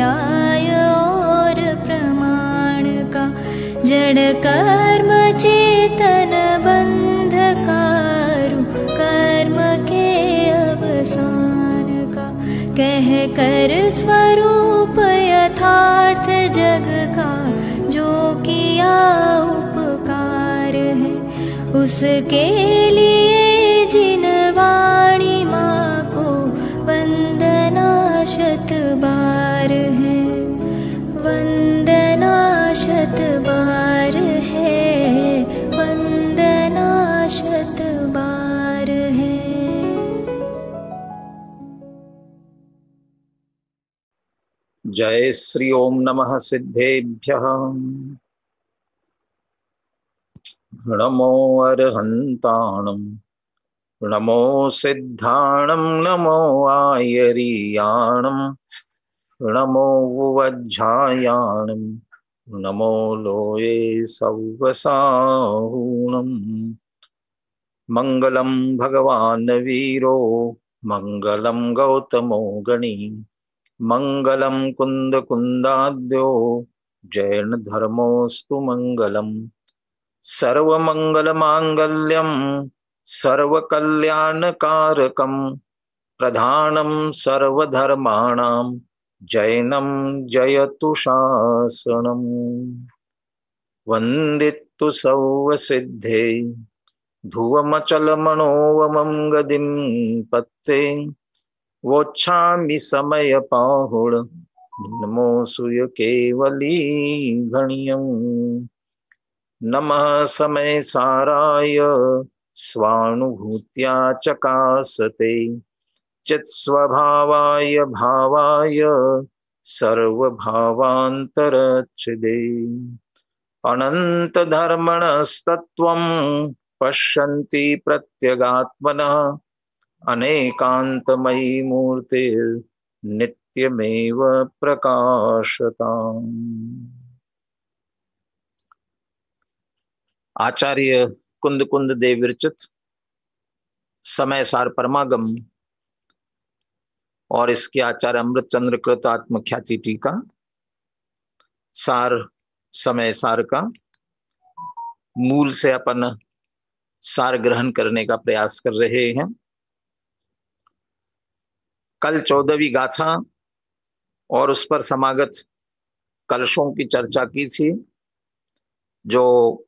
न्याय और प्रमाण का, जड़ कर्म चेतन बंधकारु कर्म के अवसान का, कह कर स्वरूप यथार्थ जग का, जो किया उपकार है उसके लिए जिन वाणी माँ को वंदना शत बार है, वंदना शत बार है, वंदना शत बार है। जय श्री ओम नमः सिद्धेभ्यः। नमो अरहन्ताणं, नमो सिद्धाणं, नमो आयरीयाणं, नमो वज्झायाणं, नमो लोये सव्वसाहूणम्। मंगलम भगवान वीरो, मंगलम गौतमो गणी, मंगलम कुंद कुंदाद्यो, जैन धर्मोस्तु मंगलम। सर्वमंगल मांगल्यम सर्वकल्याणकारकम, प्रधानम सर्वधर्माणां जैनम जयतु शासनम। वंदितु सर्वसिद्धे ध्रुवमचलमनोवमं गदिं पत्ते, वोच्छामि समय पाहुड नमो सूय केवली घणियं। नमः समय साराय स्वानुभूत्या चकासते, चित्स्वभावाय भावाय सर्वभावान्तरच्छिदे। अनंत धर्मणस्तत्त्वं पश्यन्ति प्रत्यगात्मनः, अनेकांतमयी मूर्तिर्नित्यमेव प्रकाशताम्। आचार्य कुंद कुंद देव विरचित समय सार परमागम और इसके आचार्य अमृत चंद्र कृत आत्मख्याति टीका सार समय सार का मूल से अपन सार ग्रहण करने का प्रयास कर रहे हैं। कल 14वीं गाथा और उस पर समागत कलशों की चर्चा की थी, जो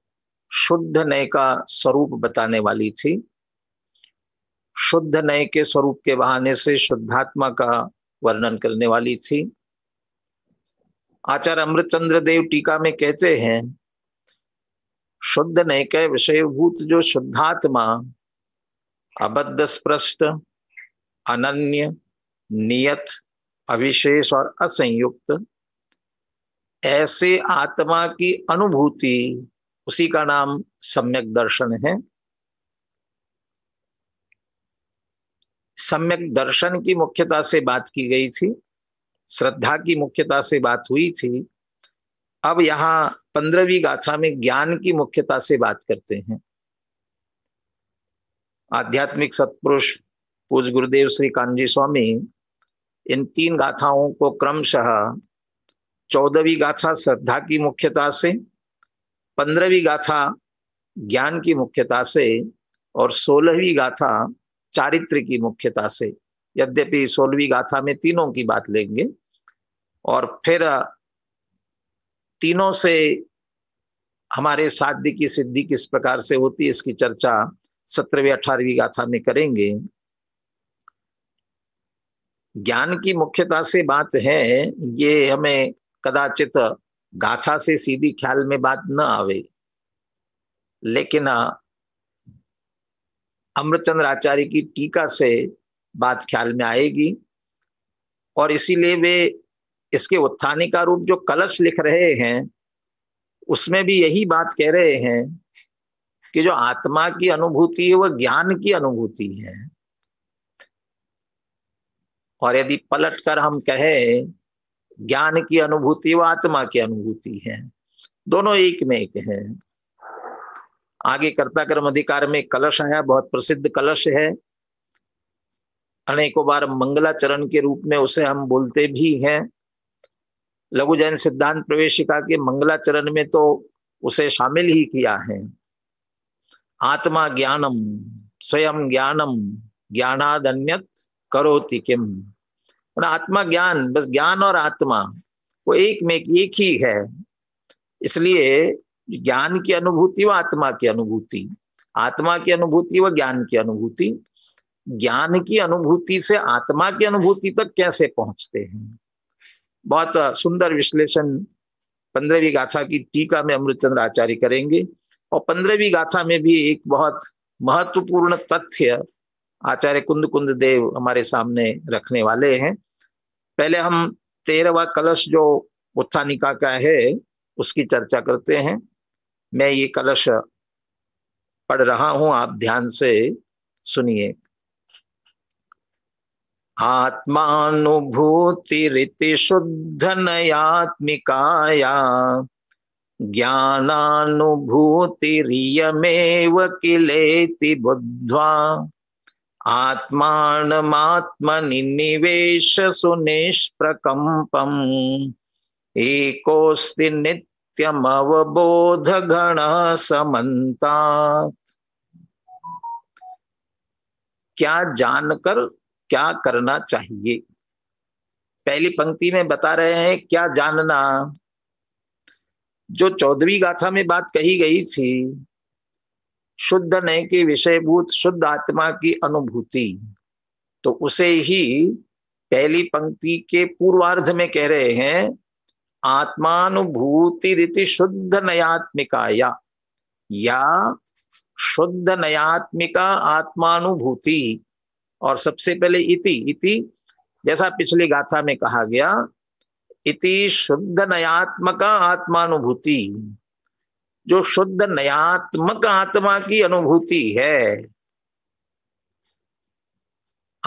शुद्ध नय का स्वरूप बताने वाली थी। शुद्ध नय के स्वरूप के बहाने से शुद्धात्मा का वर्णन करने वाली थी। आचार्य अमृतचंद्र देव टीका में कहते हैं, शुद्ध नय के विषयभूत जो शुद्धात्मा अबद्ध स्पृष्ट अनन्य नियत अविशेष और असंयुक्त, ऐसे आत्मा की अनुभूति, उसी का नाम सम्यक दर्शन है। सम्यक दर्शन की मुख्यता से बात की गई थी, श्रद्धा की मुख्यता से बात हुई थी। अब यहां 15वीं गाथा में ज्ञान की मुख्यता से बात करते हैं। आध्यात्मिक सत्पुरुष पूज्य गुरुदेव श्री कान्जी स्वामी इन 3 गाथाओं को क्रमशः 14वीं गाथा श्रद्धा की मुख्यता से, 15वीं गाथा ज्ञान की मुख्यता से और 16वीं गाथा चारित्र की मुख्यता से, यद्यपि 16वीं गाथा में तीनों की बात लेंगे और फिर तीनों से हमारे साध्य की सिद्धि किस प्रकार से होती है इसकी चर्चा 17वीं 18वीं गाथा में करेंगे। ज्ञान की मुख्यता से बात है, ये हमें कदाचित गाथा से सीधी ख्याल में बात न आवे, लेकिन अमृतचंद्र आचार्य की टीका से बात ख्याल में आएगी। और इसीलिए वे इसके उत्थानी का रूप जो कलश लिख रहे हैं उसमें भी यही बात कह रहे हैं कि जो आत्मा की अनुभूति है वह ज्ञान की अनुभूति है। और यदि पलट कर हम कहें ज्ञान की अनुभूति व आत्मा की अनुभूति है, दोनों एक में एक है। आगे कर्ता कर्म अधिकार में कलश आया, बहुत प्रसिद्ध कलश है, अनेकों बार मंगलाचरण के रूप में उसे हम बोलते भी हैं। लघु जैन सिद्धांत प्रवेशिका के मंगलाचरण में तो उसे शामिल ही किया है। आत्मा ज्ञानम स्वयं ज्ञानम ज्ञानाद अन्यत करोति किम। आत्मा ज्ञान, बस ज्ञान और आत्मा वो एक में एक ही है। इसलिए ज्ञान की अनुभूति व आत्मा की अनुभूति, आत्मा की अनुभूति व ज्ञान की अनुभूति, ज्ञान की अनुभूति से आत्मा की अनुभूति तक कैसे पहुंचते हैं। बहुत सुंदर विश्लेषण 15वीं गाथा की टीका में अमृतचंद्र आचार्य करेंगे। और 15वीं गाथा में भी एक बहुत महत्वपूर्ण तथ्य आचार्य कुंद कुंद देव हमारे सामने रखने वाले हैं। पहले हम 13वां कलश जो उत्थानिका का है उसकी चर्चा करते हैं। मैं ये कलश पढ़ रहा हूं, आप ध्यान से सुनिए। आत्मानुभूति रीति शुद्ध नयात्मिकाया ज्ञानानुभूति रियमेव किलेति बुद्ध्वा आत्मानमात्मनि निवेश सुनिष्प्रकम्पम् एकोस्ति नित्यम अवबोध गण समन्तात्। क्या जानकर क्या करना चाहिए। पहली पंक्ति में बता रहे हैं क्या जानना। जो 14वीं गाथा में बात कही गई थी, शुद्ध नय के विषयभूत शुद्ध आत्मा की अनुभूति, तो उसे ही पहली पंक्ति के पूर्वार्ध में कह रहे हैं आत्मानुभूति रीति शुद्ध नयात्मिकाया, या शुद्ध नयात्मिका आत्मानुभूति। और सबसे पहले इति, इति जैसा पिछली गाथा में कहा गया, इति शुद्ध नयात्मका आत्मानुभूति, जो शुद्ध नयात्मक आत्मा की अनुभूति है।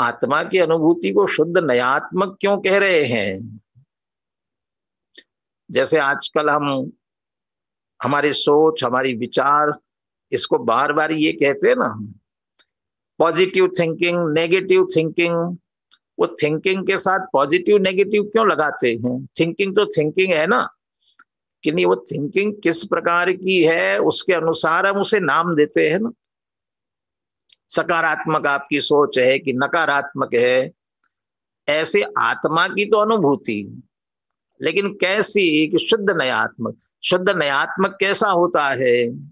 आत्मा की अनुभूति को शुद्ध नयात्मक क्यों कह रहे हैं। जैसे आजकल हम हमारी सोच, हमारी विचार इसको बार बार ये कहते हैं ना, पॉजिटिव थिंकिंग, नेगेटिव थिंकिंग। वो थिंकिंग के साथ पॉजिटिव नेगेटिव क्यों लगाते हैं। थिंकिंग तो थिंकिंग है ना, कि नहीं, वो थिंकिंग किस प्रकार की है उसके अनुसार हम उसे नाम देते हैं ना। सकारात्मक आपकी सोच है कि नकारात्मक है, ऐसे आत्मा की तो अनुभूति, लेकिन कैसी कि शुद्ध नयात्मक। शुद्ध नयात्मक कैसा होता है।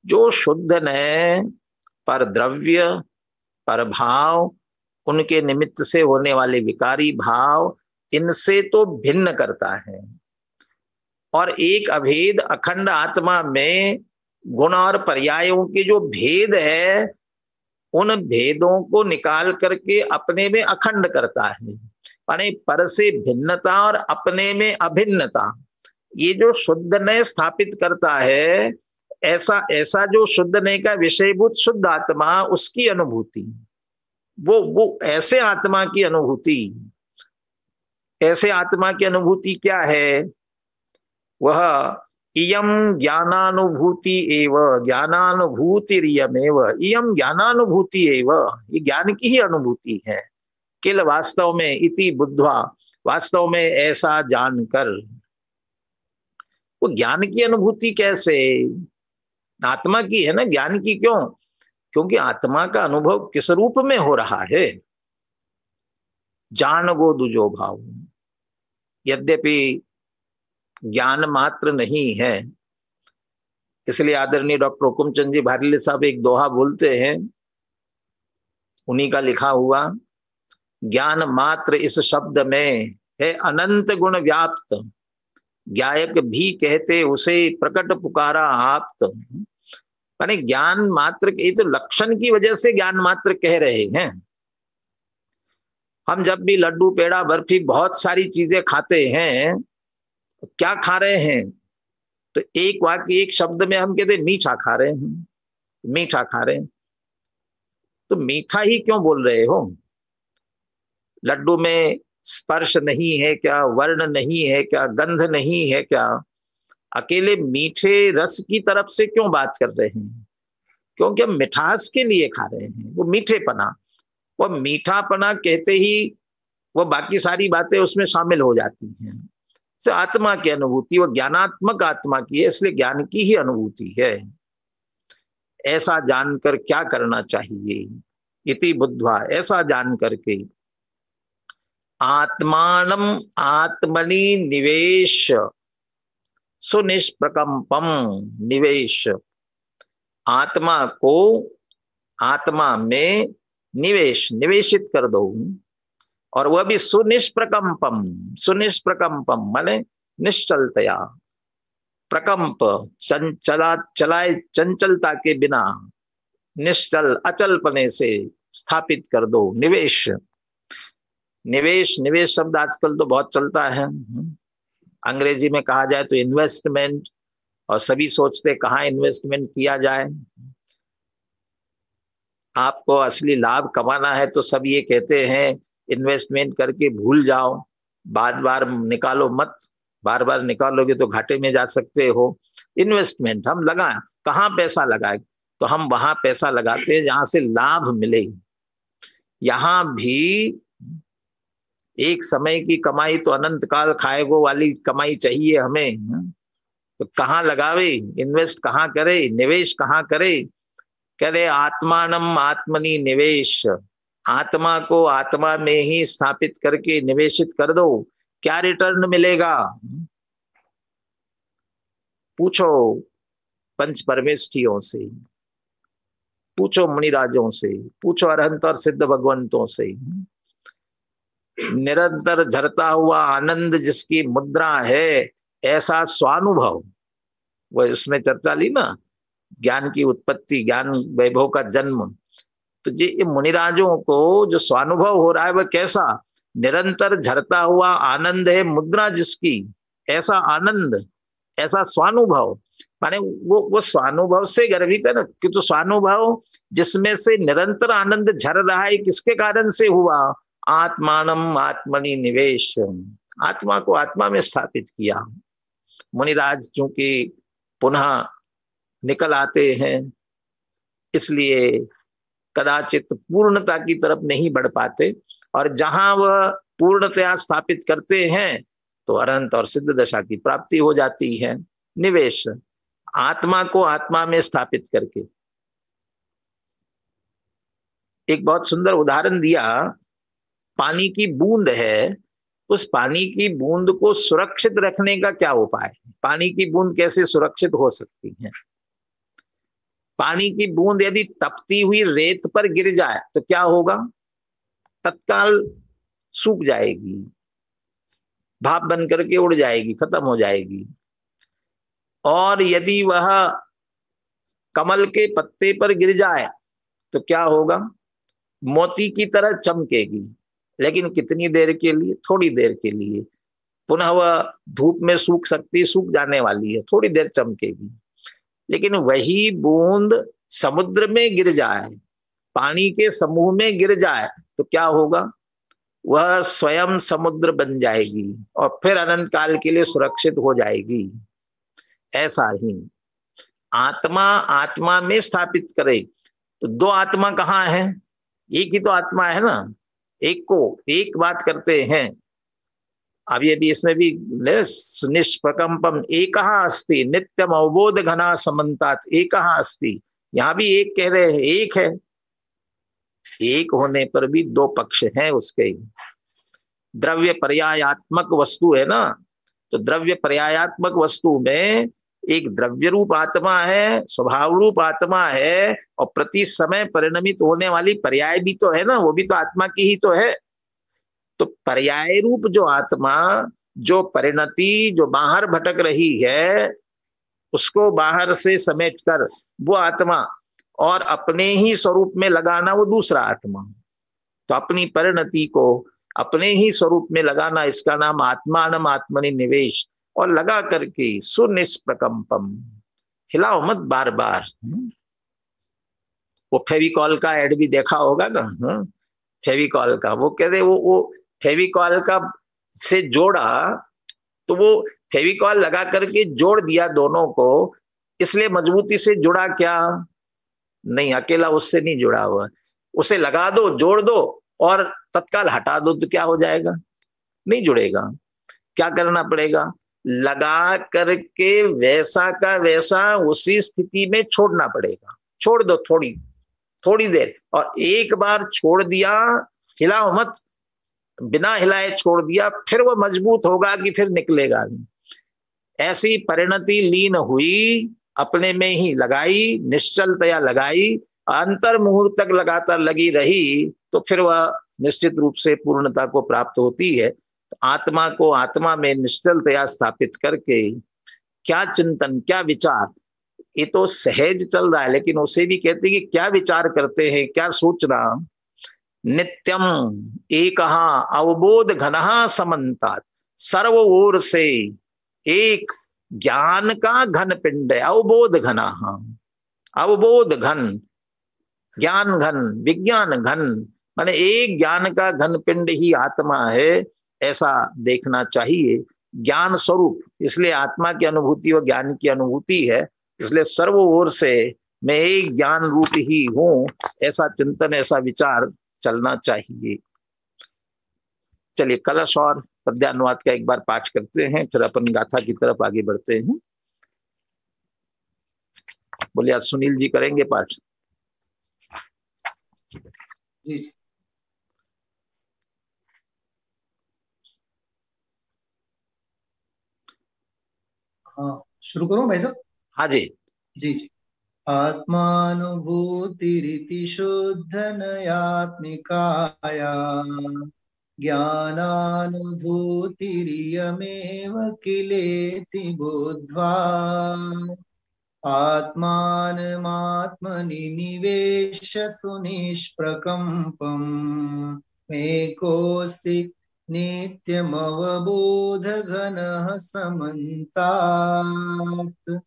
जो शुद्ध नय पर द्रव्य, पर भाव, उनके निमित्त से होने वाले विकारी भाव, इनसे तो भिन्न करता है। और एक अभेद अखंड आत्मा में गुण और पर्यायों के जो भेद है, उन भेदों को निकाल करके अपने में अखंड करता है। माने पर से भिन्नता और अपने में अभिन्नता, ये जो शुद्ध नय स्थापित करता है, ऐसा जो शुद्ध नय का विषयभूत शुद्ध आत्मा, उसकी अनुभूति, वो ऐसे आत्मा की अनुभूति। ऐसे आत्मा की अनुभूति क्या है। वह इयम ज्ञानानुभूति एव ज्ञानानुभूति रियमेव, इयम ज्ञानानुभूति एव, ये ज्ञान की ही अनुभूति है। किल वास्तव में, इति बुद्ध्वा, वास्तव में ऐसा जानकर। वो ज्ञान की अनुभूति कैसे। आत्मा की है ना, ज्ञान की क्यों। क्योंकि आत्मा का अनुभव किस रूप में हो रहा है। जान गो दुजो भाव, यद्यपि ज्ञान मात्र नहीं है। इसलिए आदरणीय डॉक्टर हुकुमचंद जी भारीले साहब एक दोहा बोलते हैं, उन्हीं का लिखा हुआ, ज्ञान मात्र इस शब्द में है अनंत गुण व्याप्त, ज्ञायक भी कहते उसे प्रकट पुकारा आप्त। माने ज्ञान मात्र के तो लक्षण की वजह से ज्ञान मात्र कह रहे हैं। हम जब भी लड्डू, पेड़ा, बर्फी, बहुत सारी चीजें खाते हैं, क्या खा रहे हैं। तो एक वाक्य, एक शब्द में हम कहते मीठा खा रहे हैं, मीठा खा रहे हैं। तो मीठा ही क्यों बोल रहे हो। लड्डू में स्पर्श नहीं है क्या, वर्ण नहीं है क्या, गंध नहीं है क्या। अकेले मीठे रस की तरफ से क्यों बात कर रहे हैं। क्योंकि हम मिठास के लिए खा रहे हैं, वो मीठेपना। वो मीठापना कहते ही वो बाकी सारी बातें उसमें शामिल हो जाती हैं। से आत्मा की अनुभूति वो ज्ञानात्मक आत्मा की है, इसलिए ज्ञान की ही अनुभूति है। ऐसा जानकर क्या करना चाहिए? इति बुद्ध्वा, ऐसा जान करके आत्मानम आत्मनि निवेश सुनिष्प्रकंपम, निवेश, आत्मा को आत्मा में निवेश, निवेशित कर दो, और वह भी सुनिष्प्रकंपम, सुनिष्प्रकंपम माने निश्चलतया, प्रकंप चलाए चंचलता के बिना, निश्चल अचलपने से स्थापित कर दो। निवेश, निवेश, निवेश शब्द आजकल तो बहुत चलता है। अंग्रेजी में कहा जाए तो इन्वेस्टमेंट, और सभी सोचते कहाँ इन्वेस्टमेंट किया जाए। आपको असली लाभ कमाना है तो सब ये कहते हैं इन्वेस्टमेंट करके भूल जाओ, बार बार निकालो मत, बार बार निकालोगे तो घाटे में जा सकते हो। इन्वेस्टमेंट हम लगाएं, कहाँ पैसा लगाए? तो हम वहां पैसा लगाते हैं जहां से लाभ मिले। यहां भी एक समय की कमाई तो अनंत काल खाएगो वाली कमाई चाहिए हमें, तो कहाँ लगावे, इन्वेस्ट कहाँ करे, निवेश कहाँ करे? कह दे आत्मानम आत्मनि निवेश, आत्मा को आत्मा में ही स्थापित करके निवेशित कर दो। क्या रिटर्न मिलेगा? पूछो पंच परमेष्ठियों से, पूछो मुनिराजों से, पूछो अरहंत और सिद्ध भगवंतों से। निरंतर झरता हुआ आनंद जिसकी मुद्रा है, ऐसा स्वानुभव, वो उसमें चर्चा ली ना, ज्ञान की उत्पत्ति, ज्ञान वैभव का जन्म। तो ये मुनिराजों को जो स्वानुभव हो रहा है वह कैसा? निरंतर झरता हुआ आनंद है मुद्रा जिसकी, ऐसा आनंद, ऐसा स्वानुभव, माने वो स्वानुभव से गर्भित है ना, कि तो स्वानुभव जिसमें से निरंतर आनंद झर रहा है, किसके कारण से हुआ? आत्मानम आत्मनि निवेश, आत्मा को आत्मा में स्थापित किया। मुनिराज चूंकि पुनः निकल आते हैं, इसलिए कदाचित पूर्णता की तरफ नहीं बढ़ पाते, और जहां वह पूर्णतया स्थापित करते हैं तो अरहंत और सिद्ध दशा की प्राप्ति हो जाती है। निवेश, आत्मा को आत्मा में स्थापित करके। एक बहुत सुंदर उदाहरण दिया, पानी की बूंद है, उस पानी की बूंद को सुरक्षित रखने का क्या उपाय है? पानी की बूंद कैसे सुरक्षित हो सकती है? पानी की बूंद यदि तपती हुई रेत पर गिर जाए तो क्या होगा? तत्काल सूख जाएगी, भाप बन करके उड़ जाएगी, खत्म हो जाएगी। और यदि वह कमल के पत्ते पर गिर जाए तो क्या होगा? मोती की तरह चमकेगी, लेकिन कितनी देर के लिए? थोड़ी देर के लिए। पुनः वह धूप में सूख सकती, सूख जाने वाली है, थोड़ी देर चमकेगी। लेकिन वही बूंद समुद्र में गिर जाए, पानी के समूह में गिर जाए तो क्या होगा? वह स्वयं समुद्र बन जाएगी और फिर अनंत काल के लिए सुरक्षित हो जाएगी। ऐसा ही आत्मा आत्मा में स्थापित करे तो दो आत्मा कहाँ है? एक ही तो आत्मा है ना, एक को एक बात करते हैं। अब ये भी इसमें भी निष्प्रकंपम एकः अस्ति नित्यम अवबोध घना समन्तात एकः अस्ति, यहां भी एक कह रहे हैं, एक है। एक होने पर भी दो पक्ष हैं उसके। द्रव्य पर्यायात्मक वस्तु है ना, तो द्रव्य पर्यायात्मक वस्तु में एक द्रव्य रूप आत्मा है, स्वभाव रूप आत्मा है, और प्रति समय परिणमित होने वाली पर्याय भी तो है ना, वो भी तो आत्मा की ही तो है। तो पर्याय रूप जो आत्मा, जो परिणति, जो बाहर भटक रही है, उसको बाहर से समेट कर वो आत्मा, और अपने ही स्वरूप में लगाना वो दूसरा आत्मा। तो अपनी परिणति को अपने ही स्वरूप में लगाना, इसका नाम आत्मानम आत्मनि निवेश। और लगा करके सुनिष्प्रकंपम, हिलाओ मत बार बार। वो फेविकॉल का एड भी देखा होगा ना, फेविकॉल का, वो कहते वो फेविकॉल का से जोड़ा, तो वो फेविकॉल लगा करके जोड़ दिया दोनों को, इसलिए मजबूती से जुड़ा क्या? नहीं, अकेला उससे नहीं जुड़ा हुआ। उसे लगा दो, जोड़ दो, और तत्काल हटा दो तो क्या हो जाएगा? नहीं जुड़ेगा। क्या करना पड़ेगा? लगा करके वैसा का वैसा उसी स्थिति में छोड़ना पड़ेगा। छोड़ दो थोड़ी थोड़ी देर, और एक बार छोड़ दिया, हिलाओ मत, बिना हिलाए छोड़ दिया, फिर वो मजबूत होगा कि फिर निकलेगा नहीं। ऐसी परिणति लीन हुई, अपने में ही लगाई, निश्चलतया लगाई, अंतर मुहूर्त तक लगातार लगी रही, तो फिर वह निश्चित रूप से पूर्णता को प्राप्त होती है। आत्मा को आत्मा में निश्चलतया स्थापित करके क्या चिंतन, क्या विचार, ये तो सहज चल रहा है, लेकिन उसे भी कहते हैं कि क्या विचार करते हैं, क्या सोच रहा। नित्यम एक अवबोध घनहा समन्तात, सर्व ओर से एक ज्ञान का घन पिंड है। अवबोध घना, अवबोध घन, ज्ञान घन, विज्ञान घन, माने एक ज्ञान का घन पिंड ही आत्मा है, ऐसा देखना चाहिए। ज्ञान स्वरूप, इसलिए आत्मा की अनुभूति और ज्ञान की अनुभूति है, इसलिए सर्व ओर से मैं एक ज्ञान रूप ही हूं, ऐसा चिंतन, ऐसा विचार चलना चाहिए। चलिए कलश और पद्यानुवाद का एक बार पाठ करते हैं, फिर अपन गाथा की तरफ आगे बढ़ते हैं। बोलिए, आज सुनील जी करेंगे पाठ? जी। हाँ, शुरू करूं भाई साहब? हाँ जी। जी जी। आत्मानुभूतिरिति शुद्धनयात्मिकाया ज्ञानानुभूतिरियमेव किलेति बुद्ध्वा आत्मानमात्मनि निवेश्य सुनिष्प्रकम्पम् मेकोऽस्ति नित्यमवबोधघनः समन्तात्।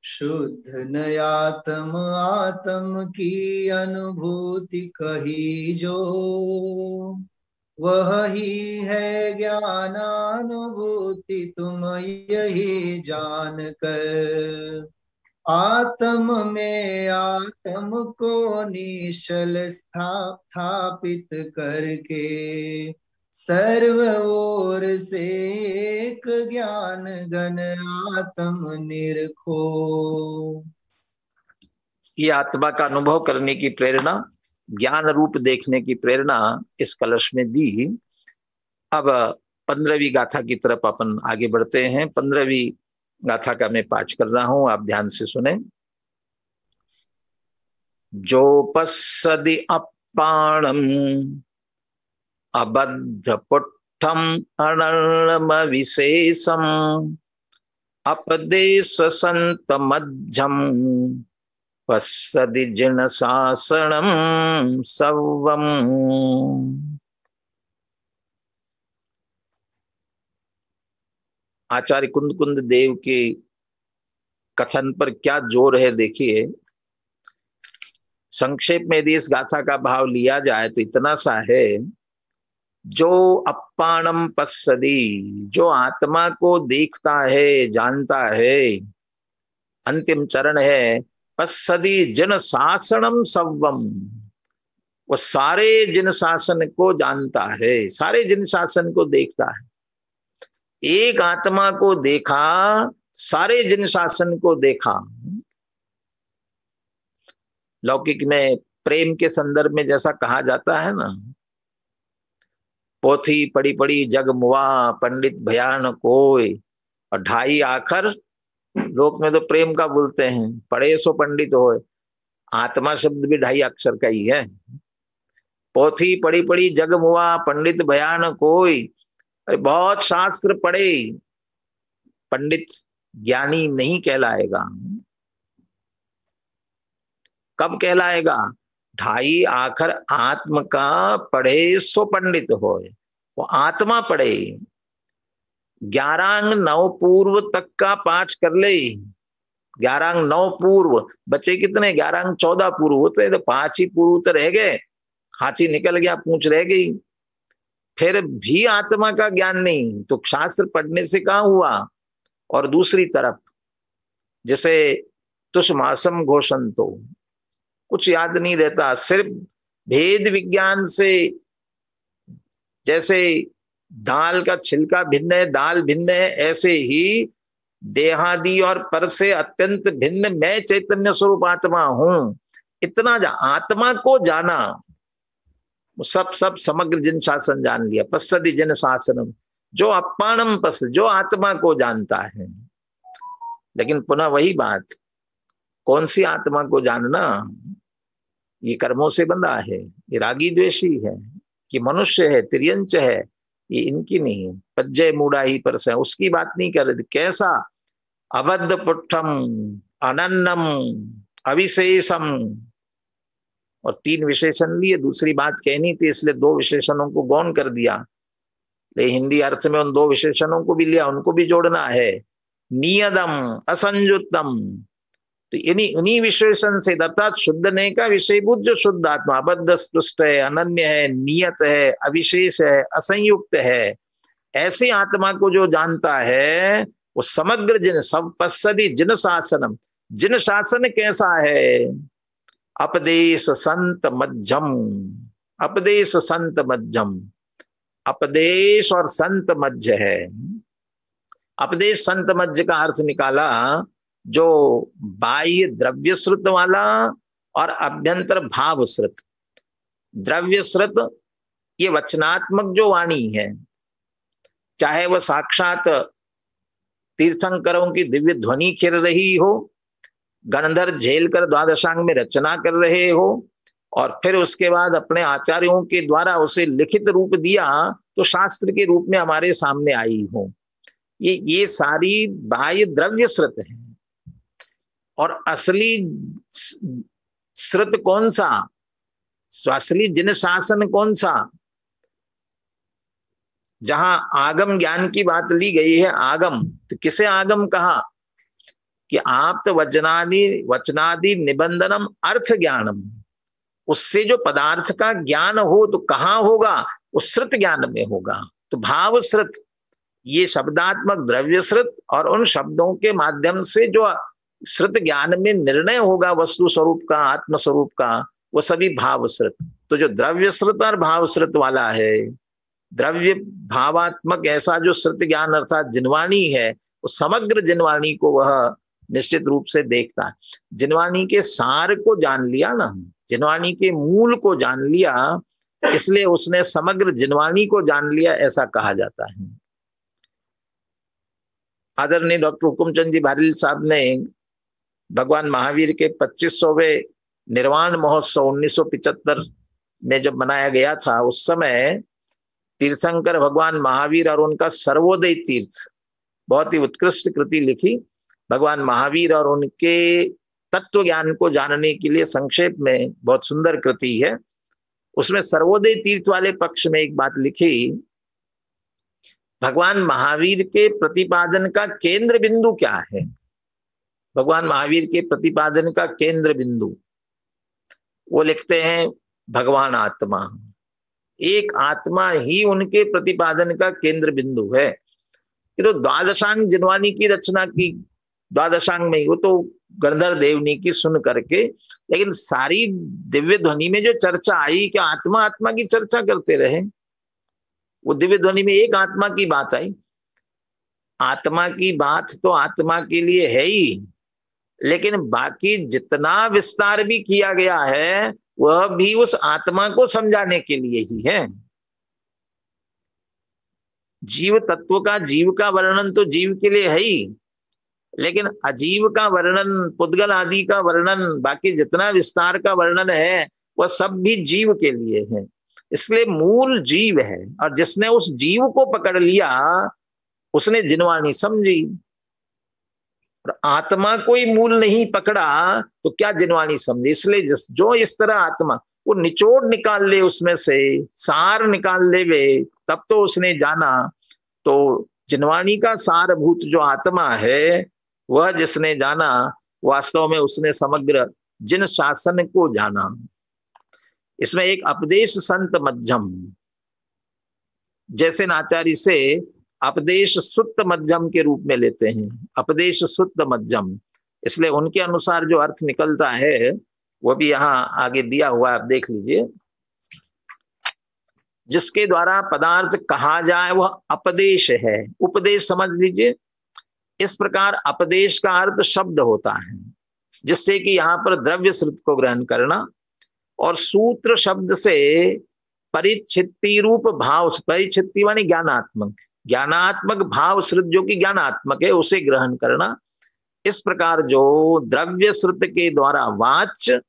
शुद्ध नयात्म आत्म की अनुभूति कही जो, वह ही है ज्ञानानुभूति तुम यही जान कर। आत्म में आत्म को निश्चल स्थापित करके सर्व ओर से एक ज्ञान घन आत्म निरखो। ये आत्मा का अनुभव करने की प्रेरणा, ज्ञान रूप देखने की प्रेरणा इस कलश में दी। अब 15वीं गाथा की तरफ अपन आगे बढ़ते हैं। 15वीं गाथा का मैं पाठ कर रहा हूं, आप ध्यान से सुने। जो पश्यदि अपाणम अबद्ध पुट्ठम अनर्म विशेषम अपदेश संत मध्यम पश्यदि जिन शासनम सवम। आचार्य कुंद कुंद देव के कथन पर क्या जोर है देखिए। संक्षेप में यदि इस गाथा का भाव लिया जाए तो इतना सा है, जो अप्पाणम पश्यति, जो आत्मा को देखता है, जानता है, अंतिम चरण है पश्यति जिन शासनम सवम, वो सारे जिन शासन को जानता है, सारे जिन शासन को देखता है। एक आत्मा को देखा, सारे जिन शासन को देखा। लौकिक में प्रेम के संदर्भ में जैसा कहा जाता है ना, पोथी पड़ी पड़ी जग मुआ पंडित भयान कोय, और 2.5 आखर लोक में तो प्रेम का बोलते हैं, पढ़े सो पंडित होए। आत्मा शब्द भी 2.5 अक्षर का ही है। पोथी पड़ी पड़ी जग मुआ पंडित भयान कोय, बहुत शास्त्र पढ़े, पंडित ज्ञानी नहीं कहलाएगा। कब कहलाएगा? 2.5 आखर आत्म का पढ़े सो पंडित होए, वो आत्मा पढ़े। 11 अंग 9 पूर्व तक का पाठ कर ले। 11 अंग 9 पूर्व, बच्चे कितने? 11 अंग 14 पूर्व होते, तो 5 ही पूर्व तो रह गए। हाथी निकल गया, पूंछ रह गई। फिर भी आत्मा का ज्ञान नहीं, तो शास्त्र पढ़ने से कहाँ हुआ। और दूसरी तरफ जैसे तुष मासम घोषण, तो कुछ याद नहीं रहता, सिर्फ भेद विज्ञान से जैसे दाल का छिलका भिन्न है, दाल भिन्न है, ऐसे ही देहादि और पर से अत्यंत भिन्न मैं चैतन्य स्वरूप आत्मा हूं। इतना आत्मा को जाना, सब समग्र जिन शासन जान लिया। पश्यति जिन शासनम, जो अपानम पश्य, जो आत्मा को जानता है। लेकिन पुनः वही बात, कौन सी आत्मा को जानना? ये कर्मों से बंधा है, ये रागी द्वेषी है, कि मनुष्य है, तिर्यंच है, ये इनकी नहीं। पज्जय मूढ़ा ही पर से, उसकी बात नहीं कर रहे। कैसा? अबद्ध पुट्ठम अनन्नम अविशेषम, और 3 विशेषण लिए, दूसरी बात कहनी थी इसलिए 2 विशेषणों को गौण कर दिया। लेकिन हिंदी अर्थ में उन 2 विशेषणों को भी लिया, उनको भी जोड़ना है। नियदम असंयुक्तम, तो इन्हीं विशेषण से, अर्थात शुद्ध ने का विषयभूत जो शुद्ध आत्मा, अबद्ध स्पृष्ट है, अनन्य है, नियत है, अविशेष है, असंयुक्त है, ऐसी आत्मा को जो जानता है वो समग्र जिन सब पश्यति जिन शासनम, जिन शासन कैसा है? अपदेश संत मध्यम, अपदेश संत मध्यम, अपदेश और संत मध्य है। अपदेश संत मध्य का अर्थ निकाला, जो बाह्य द्रव्य श्रुत वाला और अभ्यंतर भाव श्रुत। द्रव्य श्रुत ये वचनात्मक जो वाणी है, चाहे वह साक्षात तीर्थंकरों की दिव्य ध्वनि खिर रही हो, गणधर झेल कर द्वादशांग में रचना कर रहे हो, और फिर उसके बाद अपने आचार्यों के द्वारा उसे लिखित रूप दिया तो शास्त्र के रूप में हमारे सामने आई हो, ये सारी बाह्य द्रव्य श्रुत है। और असली श्रुत कौन सा? असली जिन शासन कौन सा? जहां आगम ज्ञान की बात ली गई है, आगम, तो किसे आगम कहा? कि आप तो वचनादि निबंधनम अर्थ ज्ञानम, उससे जो पदार्थ का ज्ञान हो तो कहाँ होगा? उस श्रुत ज्ञान में होगा। तो भाव श्रुत, ये शब्दात्मक द्रव्य श्रुत, और उन शब्दों के माध्यम से जो श्रुत ज्ञान में निर्णय होगा वस्तु स्वरूप का, आत्म स्वरूप का, वो सभी भाव श्रुत। तो जो द्रव्य श्रुत और भाव श्रुत वाला है, द्रव्य भावात्मक ऐसा जो श्रुत ज्ञान अर्थात जिनवाणी है, वो समग्र जिनवाणी को वह निश्चित रूप से देखता है। जिनवाणी के सार को जान लिया ना, जिनवाणी के मूल को जान लिया, इसलिए उसने समग्र जिनवाणी को जान लिया, ऐसा कहा जाता है। आदरणीय डॉक्टर हुकुमचंद जी भारिल साहब ने भगवान महावीर के 2500वें निर्वाण महोत्सव 1975 में जब मनाया गया था, उस समय तीर्थंकर भगवान महावीर और उनका सर्वोदय तीर्थ, बहुत ही उत्कृष्ट कृति लिखी भगवान महावीर और उनके तत्व ज्ञान को जानने के लिए। संक्षेप में बहुत सुंदर कृति है। उसमें सर्वोदय तीर्थ वाले पक्ष में एक बात लिखी, भगवान महावीर के प्रतिपादन का केंद्र बिंदु क्या है? भगवान महावीर के प्रतिपादन का केंद्र बिंदु, वो लिखते हैं भगवान आत्मा। एक आत्मा ही उनके प्रतिपादन का केंद्र बिंदु है। ये तो द्वादशांग जिनवाणी की रचना की, द्वादशांग में, वो तो गणधर देवनी की सुन करके, लेकिन सारी दिव्य ध्वनि में जो चर्चा आई कि आत्मा आत्मा की चर्चा करते रहे, वो दिव्य ध्वनि में एक आत्मा की बात आई। आत्मा की बात तो आत्मा के लिए है ही, लेकिन बाकी जितना विस्तार भी किया गया है वह भी उस आत्मा को समझाने के लिए ही है। जीव तत्व का, जीव का वर्णन तो जीव के लिए है ही, लेकिन अजीव का वर्णन, पुद्गल आदि का वर्णन, बाकी जितना विस्तार का वर्णन है वह सब भी जीव के लिए है। इसलिए मूल जीव है, और जिसने उस जीव को पकड़ लिया उसने जिनवाणी समझी। और आत्मा कोई मूल नहीं पकड़ा तो क्या जिनवाणी समझी। इसलिए जो इस तरह आत्मा वो निचोड़ निकाल ले, उसमें से सार निकाल ले वे, तब तो उसने जाना। तो जिनवाणी का सारभूत जो आत्मा है, वह जिसने जाना, वास्तव में उसने समग्र जिन शासन को जाना। इसमें एक अपदेश संत मध्यम, जैसे नाचारी से अपदेश सुत्त मध्यम के रूप में लेते हैं, अपदेश सुत्त मध्यम, इसलिए उनके अनुसार जो अर्थ निकलता है वो भी यहाँ आगे दिया हुआ है, आप देख लीजिए। जिसके द्वारा पदार्थ कहा जाए वह अपदेश है। उपदेश समझ लीजिए। इस प्रकार अपदेश का अर्थ शब्द होता है, जिससे कि यहाँ पर द्रव्य श्रुत को ग्रहण करना। और सूत्र शब्द से परिच्छित्ति रूप भाव, परिच्छित्ति मानी ज्ञानात्मक, ज्ञानात्मक भाव श्रुत जो कि ज्ञानात्मक है उसे ग्रहण करना। इस प्रकार जो द्रव्य श्रुत के द्वारा वाच्य,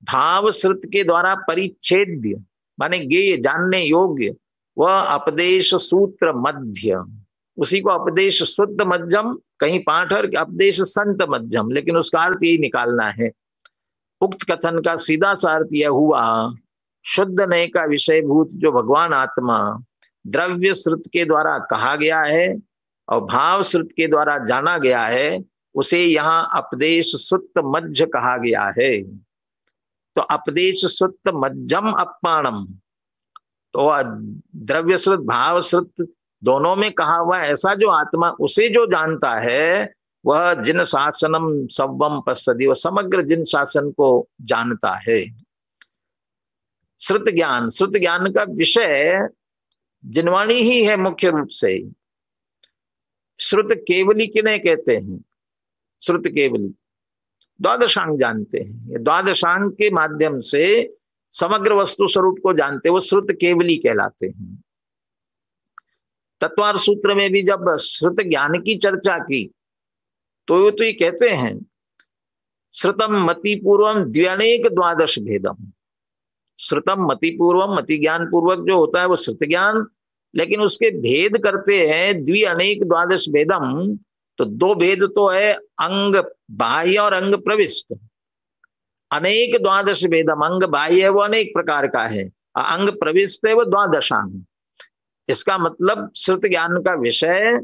भाव श्रुत के द्वारा परिच्छेद्य माने ज्ञेय जानने योग्य, वह अपदेश सूत्र मध्य, उसी को अपदेश शुद्ध मध्यम, कहीं पाठर अपदेश संत मध्यम, लेकिन उसका अर्थ यही निकालना है। उक्त कथन का सीधा सा अर्थ यह हुआ, शुद्ध नय का विषयभूत जो भगवान आत्मा द्रव्य श्रुत के द्वारा कहा गया है और भाव श्रुत के द्वारा जाना गया है, उसे यहाँ अपदेश सुत्त मध्य कहा गया है। तो अपदेश सुत्त मध्यम अपाणम, तो द्रव्य श्रुत भाव श्रुत दोनों में कहा हुआ ऐसा जो आत्मा, उसे जो जानता है वह जिन शासनम सवम पश्यति, वह समग्र जिन शासन को जानता है। श्रुत ज्ञान, श्रुत ज्ञान का विषय जिनवाणी ही है मुख्य रूप से। श्रुत केवली किन्हें कहते हैं? श्रुत केवली द्वादशांग जानते हैं, ये द्वादशांग के माध्यम से समग्र वस्तु स्वरूप को जानते, वो श्रुत केवली कहलाते हैं। तत्वार सूत्र में भी जब श्रुत ज्ञान की चर्चा की तो ये कहते हैं, श्रुतम मति पूर्वम द्व्यनेक द्वादश भेदम। श्रुतम मति पूर्वम, मति ज्ञान पूर्वक जो होता है वो श्रुत ज्ञान, लेकिन उसके भेद करते हैं द्व्यनेक द्वादश भेदम। तो दो भेद तो है, अंग बाह्य और अंग प्रविष्ट। अनेक द्वादश भेदम, अंग बाह्य है वो अनेक प्रकार का है, अंग प्रविष्ट है वो द्वादशांग। इसका मतलब श्रुत ज्ञान का विषय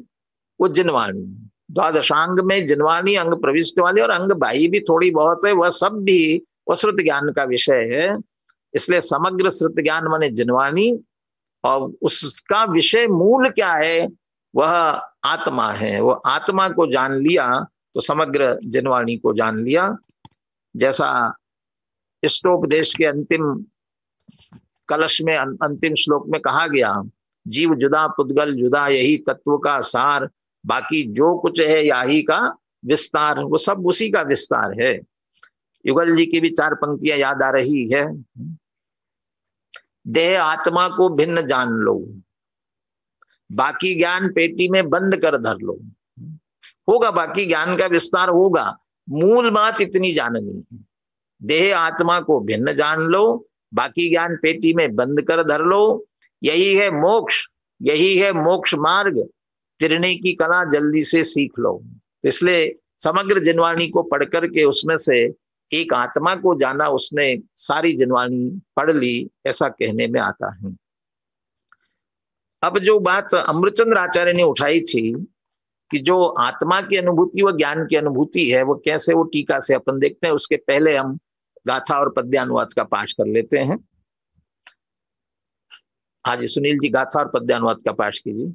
वो जिनवाणी, द्वादशांग में जिनवाणी अंग प्रविष्ट वाले और अंग बाह्य भी थोड़ी बहुत है, वह सब भी वो श्रुत ज्ञान का विषय है। इसलिए समग्र श्रुत ज्ञान माने जिनवाणी, और उसका विषय मूल क्या है? वह आत्मा है। वो आत्मा को जान लिया तो समग्र जिनवाणी को जान लिया। जैसा इष्टोपदेश के अंतिम कलश में अंतिम श्लोक में कहा गया, जीव जुदा पुद्गल जुदा यही तत्व का सार, बाकी जो कुछ है याही का विस्तार, वो सब उसी का विस्तार है। युगल जी की भी 4 पंक्तियां याद आ रही है। देह आत्मा को भिन्न जान लो, बाकी ज्ञान पेटी में बंद कर धर लो। होगा, बाकी ज्ञान का विस्तार होगा, मूल बात इतनी जाननी है। देह आत्मा को भिन्न जान लो, बाकी ज्ञान पेटी में बंद कर धर लो। यही है मोक्ष, यही है मोक्ष मार्ग। तिरने की कला जल्दी से सीख लो। इसलिए समग्र जिनवाणी को पढ़ करके उसमें से एक आत्मा को जाना, उसने सारी जिनवाणी पढ़ ली, ऐसा कहने में आता है। अब जो बात अमृतचंद्र आचार्य ने उठाई थी कि जो आत्मा की अनुभूति व ज्ञान की अनुभूति है वो कैसे, वो टीका से अपन देखते हैं। उसके पहले हम गाथा और पद्यानुवाद का पाठ कर लेते हैं। आज सुनील जी गाथा और पद्यानुवाद का पाठ कीजिए।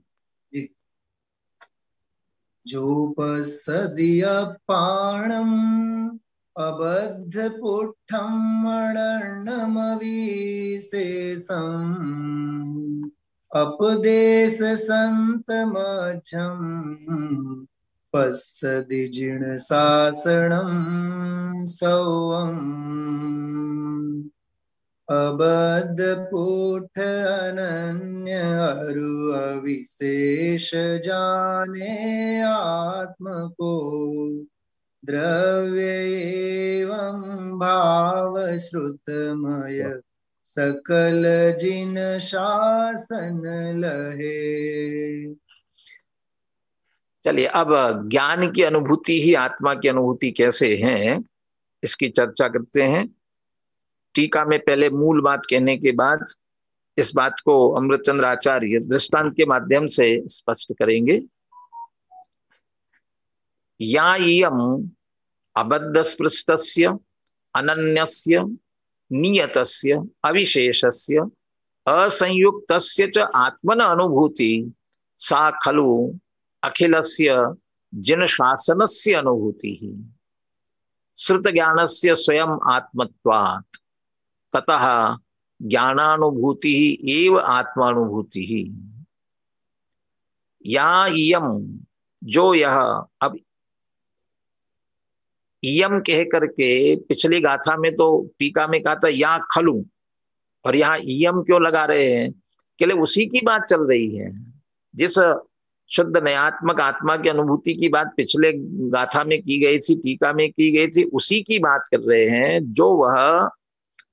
जोपसदीय पाणम अबद्ध पुट्ठम मणर्णमविशेषम अपदेश संत मध्यम पश्यति जिन शासनम सौवम अबद्ध पुठ अनन्य अरु अविशेष जाने आत्म को द्रव्य एवं भाव श्रुतमय सकल जिन शासन लहे। चलिए, अब ज्ञान की अनुभूति ही आत्मा की अनुभूति कैसे है इसकी चर्चा करते हैं। टीका में पहले मूल बात कहने के बाद इस बात को अमृतचंद्र आचार्य दृष्टांत के माध्यम से स्पष्ट करेंगे। या इयम अबद्ध स्पृष्टस्य अनन्यस्य नियतस्य अविशेषस्य असंयुक्तस्य च आत्मन अनुभूति सा खलु अखिलस्य जिन शासनस्य अनुभूति ही श्रुत ज्ञानस्य स्वयं आत्मत्वात् ततः ज्ञानानुभूति ही एव आत्मानुभूति ही। या इयम, जो यह, अब इयम कह करके पिछली गाथा में तो टीका में कहा था या खलु, और यहाँ इयम क्यों लगा रहे हैं? केवल उसी की बात चल रही है जिस शुद्ध नयात्मक आत्मा की अनुभूति की बात पिछले गाथा में की गई थी, टीका में की गई थी, उसी की बात कर रहे हैं। जो वह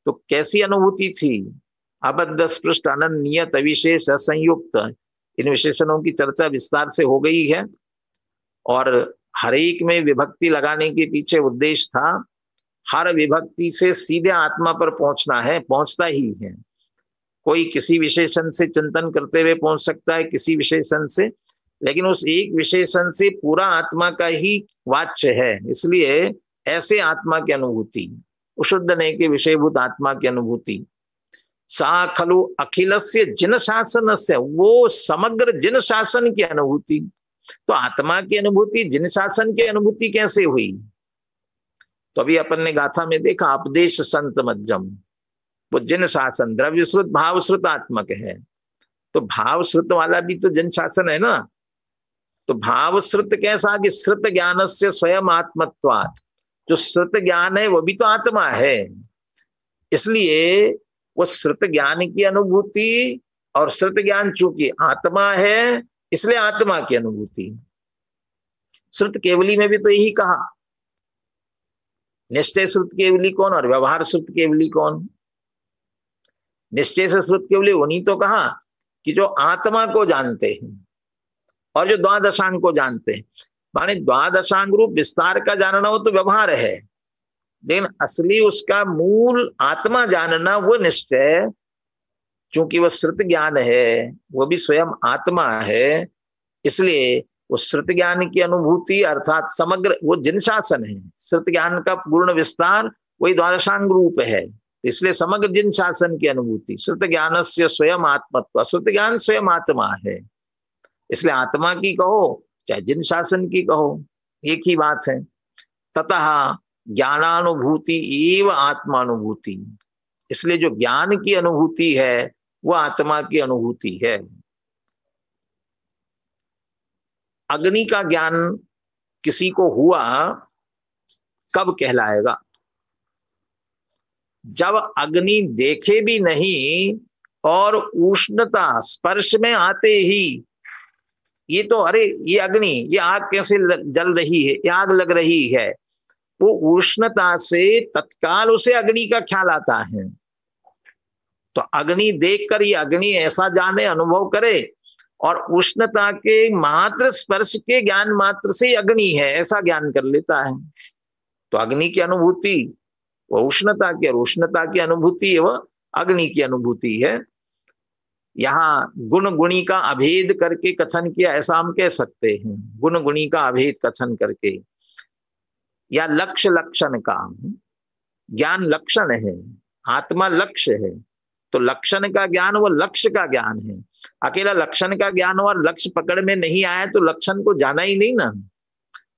तो कैसी अनुभूति थी? अबद्ध स्पृष्ट अनन्य नियत अविशेष असंयुक्त, इन विशेषणों की चर्चा विस्तार से हो गई है। और हर एक में विभक्ति लगाने के पीछे उद्देश्य था हर विभक्ति से सीधे आत्मा पर पहुंचना है, पहुंचता ही है। कोई किसी विशेषण से चिंतन करते हुए पहुंच सकता है, किसी विशेषण से, लेकिन उस एक विशेषण से पूरा आत्मा का ही वाच्य है। इसलिए ऐसे आत्मा की अनुभूति, शुद्ध नए के विषयभूत आत्मा की अनुभूति, सा खलु अखिलस्य जिन शासन से, वो समग्र जिन शासन की अनुभूति। तो आत्मा की अनुभूति जिन शासन की अनुभूति कैसे हुई? तो अभी अपन ने गाथा में देखा उपदेश संत मज्जम, वो जिन शासन द्रव्यश्रुत भावश्रुत आत्मक है। तो भावश्रुत वाला भी तो जिन शासन है ना। तो भावश्रुत कैसा कि श्रुत ज्ञान से स्वयं आत्मत्वात्, जो श्रुत ज्ञान है वो भी तो आत्मा है। इसलिए वो श्रुत ज्ञान की अनुभूति, और श्रुत ज्ञान चूंकि आत्मा है इसलिए आत्मा की अनुभूति। श्रुत केवली में भी तो यही कहा, निश्चय श्रुत केवली कौन और व्यवहार श्रुत केवली कौन? निश्चय से श्रुत केवली उन्हीं तो कहा कि जो आत्मा को जानते हैं और जो द्वादशांग को जानते हैं। माने द्वादशांग रूप विस्तार का जानना हो तो व्यवहार है, लेकिन असली उसका मूल आत्मा जानना वो निश्चय, चूंकि वह श्रुत ज्ञान है, वो भी स्वयं आत्मा है। इसलिए उस श्रुत ज्ञान की अनुभूति अर्थात समग्र वो जिन शासन है, श्रुत ज्ञान का पूर्ण विस्तार वही द्वादशांग रूप है। इसलिए समग्र जिन शासन की अनुभूति, श्रुत ज्ञान से स्वयं आत्मत्व, श्रुत ज्ञान स्वयं आत्मा है। इसलिए आत्मा की कहो चाहे जिन शासन की कहो, एक ही बात है। ततः ज्ञानानुभूति एव आत्मानुभूति, इसलिए जो ज्ञान की अनुभूति है वो आत्मा की अनुभूति है। अग्नि का ज्ञान किसी को हुआ कब कहलाएगा? जब अग्नि देखे भी नहीं और उष्णता स्पर्श में आते ही ये तो अरे ये अग्नि, ये आग कैसे जल रही है, ये आग लग रही है, वो उष्णता से तत्काल उसे अग्नि का ख्याल आता है। तो अग्नि देखकर ये अग्नि ऐसा जाने, अनुभव करे, और उष्णता के मात्र स्पर्श के ज्ञान मात्र से अग्नि है ऐसा ज्ञान कर लेता है। तो अग्नि की अनुभूति वह उष्णता की, और उष्णता की अनुभूति वह अग्नि की अनुभूति है। यहाँ गुण गुणी का अभेद करके कथन किया, ऐसा हम कह सकते हैं, गुण गुणी का अभेद कथन करके, या लक्ष्य लक्षण का। ज्ञान लक्षण है, आत्मा लक्ष्य है, तो लक्षण का ज्ञान वो लक्ष्य का ज्ञान है। अकेला लक्षण का ज्ञान और लक्ष्य पकड़ में नहीं आया तो लक्षण को जाना ही नहीं ना।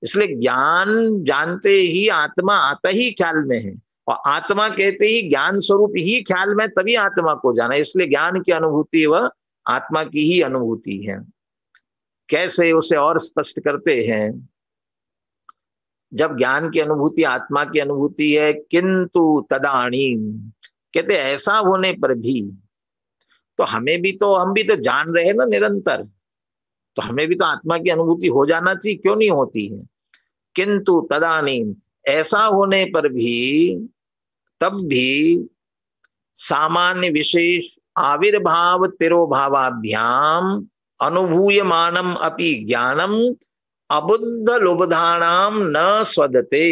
इसलिए ज्ञान जानते ही आत्मा आता ही ख्याल में है, और आत्मा कहते ही ज्ञान स्वरूप ही ख्याल में, तभी आत्मा को जाना। इसलिए ज्ञान की अनुभूति वह आत्मा की ही अनुभूति है। कैसे उसे और स्पष्ट करते हैं, जब ज्ञान की अनुभूति आत्मा की अनुभूति है, किंतु तदानीम, कहते ऐसा होने पर भी तो हम भी तो जान रहे हैं ना निरंतर, तो हमें भी तो आत्मा की अनुभूति हो जाना चाहिए, क्यों नहीं होती है? किंतु तदानीम, ऐसा होने पर भी, तब भी सामान्य विशेष आविर्भाव तिरोभावाभ्याम अनुभूयमानम अपि ज्ञानम अबुद्ध लुब्धानाम न स्वदते।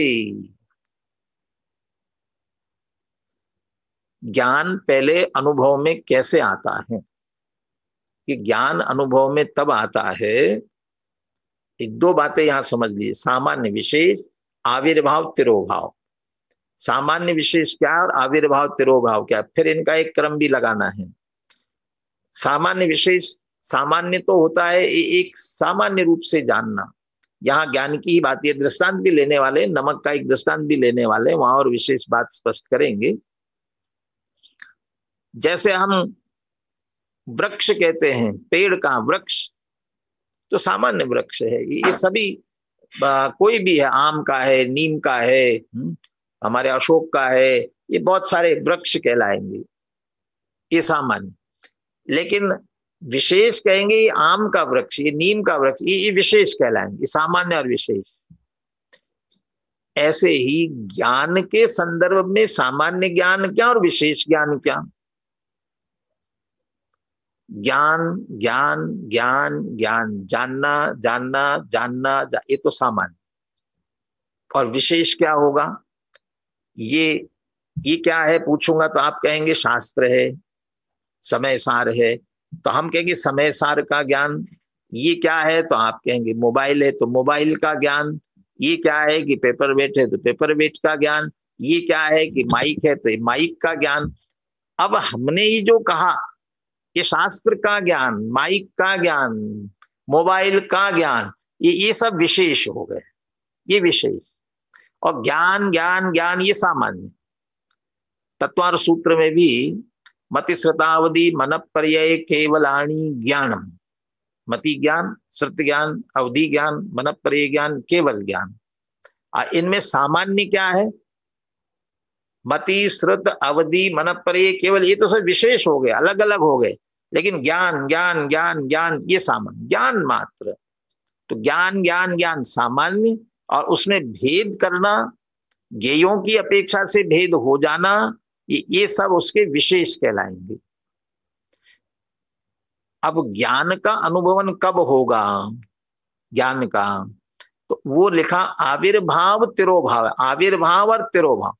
ज्ञान पहले अनुभव में कैसे आता है? कि ज्ञान अनुभव में तब आता है, दो बातें यहां समझ लीजिए, सामान्य विशेष आविर्भाव तिरोभाव। सामान्य विशेष क्या और आविर्भाव तिरोभाव क्या, फिर इनका एक क्रम भी लगाना है। सामान्य विशेष, सामान्य तो होता है एक सामान्य रूप से जानना, यहाँ ज्ञान की ही बात, ये दृष्टांत भी लेने वाले, नमक का एक दृष्टांत भी लेने वाले, वहां और विशेष बात स्पष्ट करेंगे। जैसे हम वृक्ष कहते हैं, पेड़ का वृक्ष तो सामान्य वृक्ष है, ये सभी कोई भी है, आम का है, नीम का है, हमारे अशोक का है, ये बहुत सारे वृक्ष कहलाएंगे, ये सामान्य। लेकिन विशेष कहेंगे ये आम का वृक्ष, ये नीम का वृक्ष, ये विशेष कहलाएंगे, ये सामान्य और विशेष। ऐसे ही ज्ञान के संदर्भ में सामान्य ज्ञान क्या और विशेष ज्ञान क्या? ज्ञान ज्ञान ज्ञान ज्ञान, जानना जानना जानना, ये तो सामान्य। और विशेष क्या होगा? ये क्या है पूछूंगा तो आप कहेंगे शास्त्र है, समय सार है, तो हम कहेंगे समय सार का ज्ञान। ये क्या है तो आप कहेंगे मोबाइल है, तो मोबाइल का ज्ञान। ये क्या है कि पेपर वेट है, तो पेपर वेट का ज्ञान। ये क्या है कि माइक है, तो माइक का ज्ञान। अब हमने ये जो कहा ये शास्त्र का ज्ञान, माइक का ज्ञान, मोबाइल का ज्ञान, ये सब विशेष हो गए, ये विशेष। और ज्ञान ज्ञान ज्ञान ये सामान्य। तत्वार सूत्र में भी मति श्रुतावधि मन पर्यय केवलाणी ज्ञानम, मति ज्ञान, श्रुत ज्ञान, अवधि ज्ञान, मन पर्यय ज्ञान, केवल ज्ञान। इनमें सामान्य क्या है? मति, श्रुत, अवधि, मन पर्यय, केवल, ये तो सब विशेष हो गए, अलग अलग हो गए। लेकिन ज्ञान ज्ञान ज्ञान ज्ञान ये सामान्य, ज्ञान मात्र। तो ज्ञान ज्ञान ज्ञान सामान्य, और उसमें भेद करना, ज्ञेयों की अपेक्षा से भेद हो जाना, ये सब उसके विशेष कहलाएंगे। अब ज्ञान का अनुभवन कब होगा? ज्ञान का तो वो लिखा आविर्भाव तिरोभाव, आविर्भाव और तिरोभाव।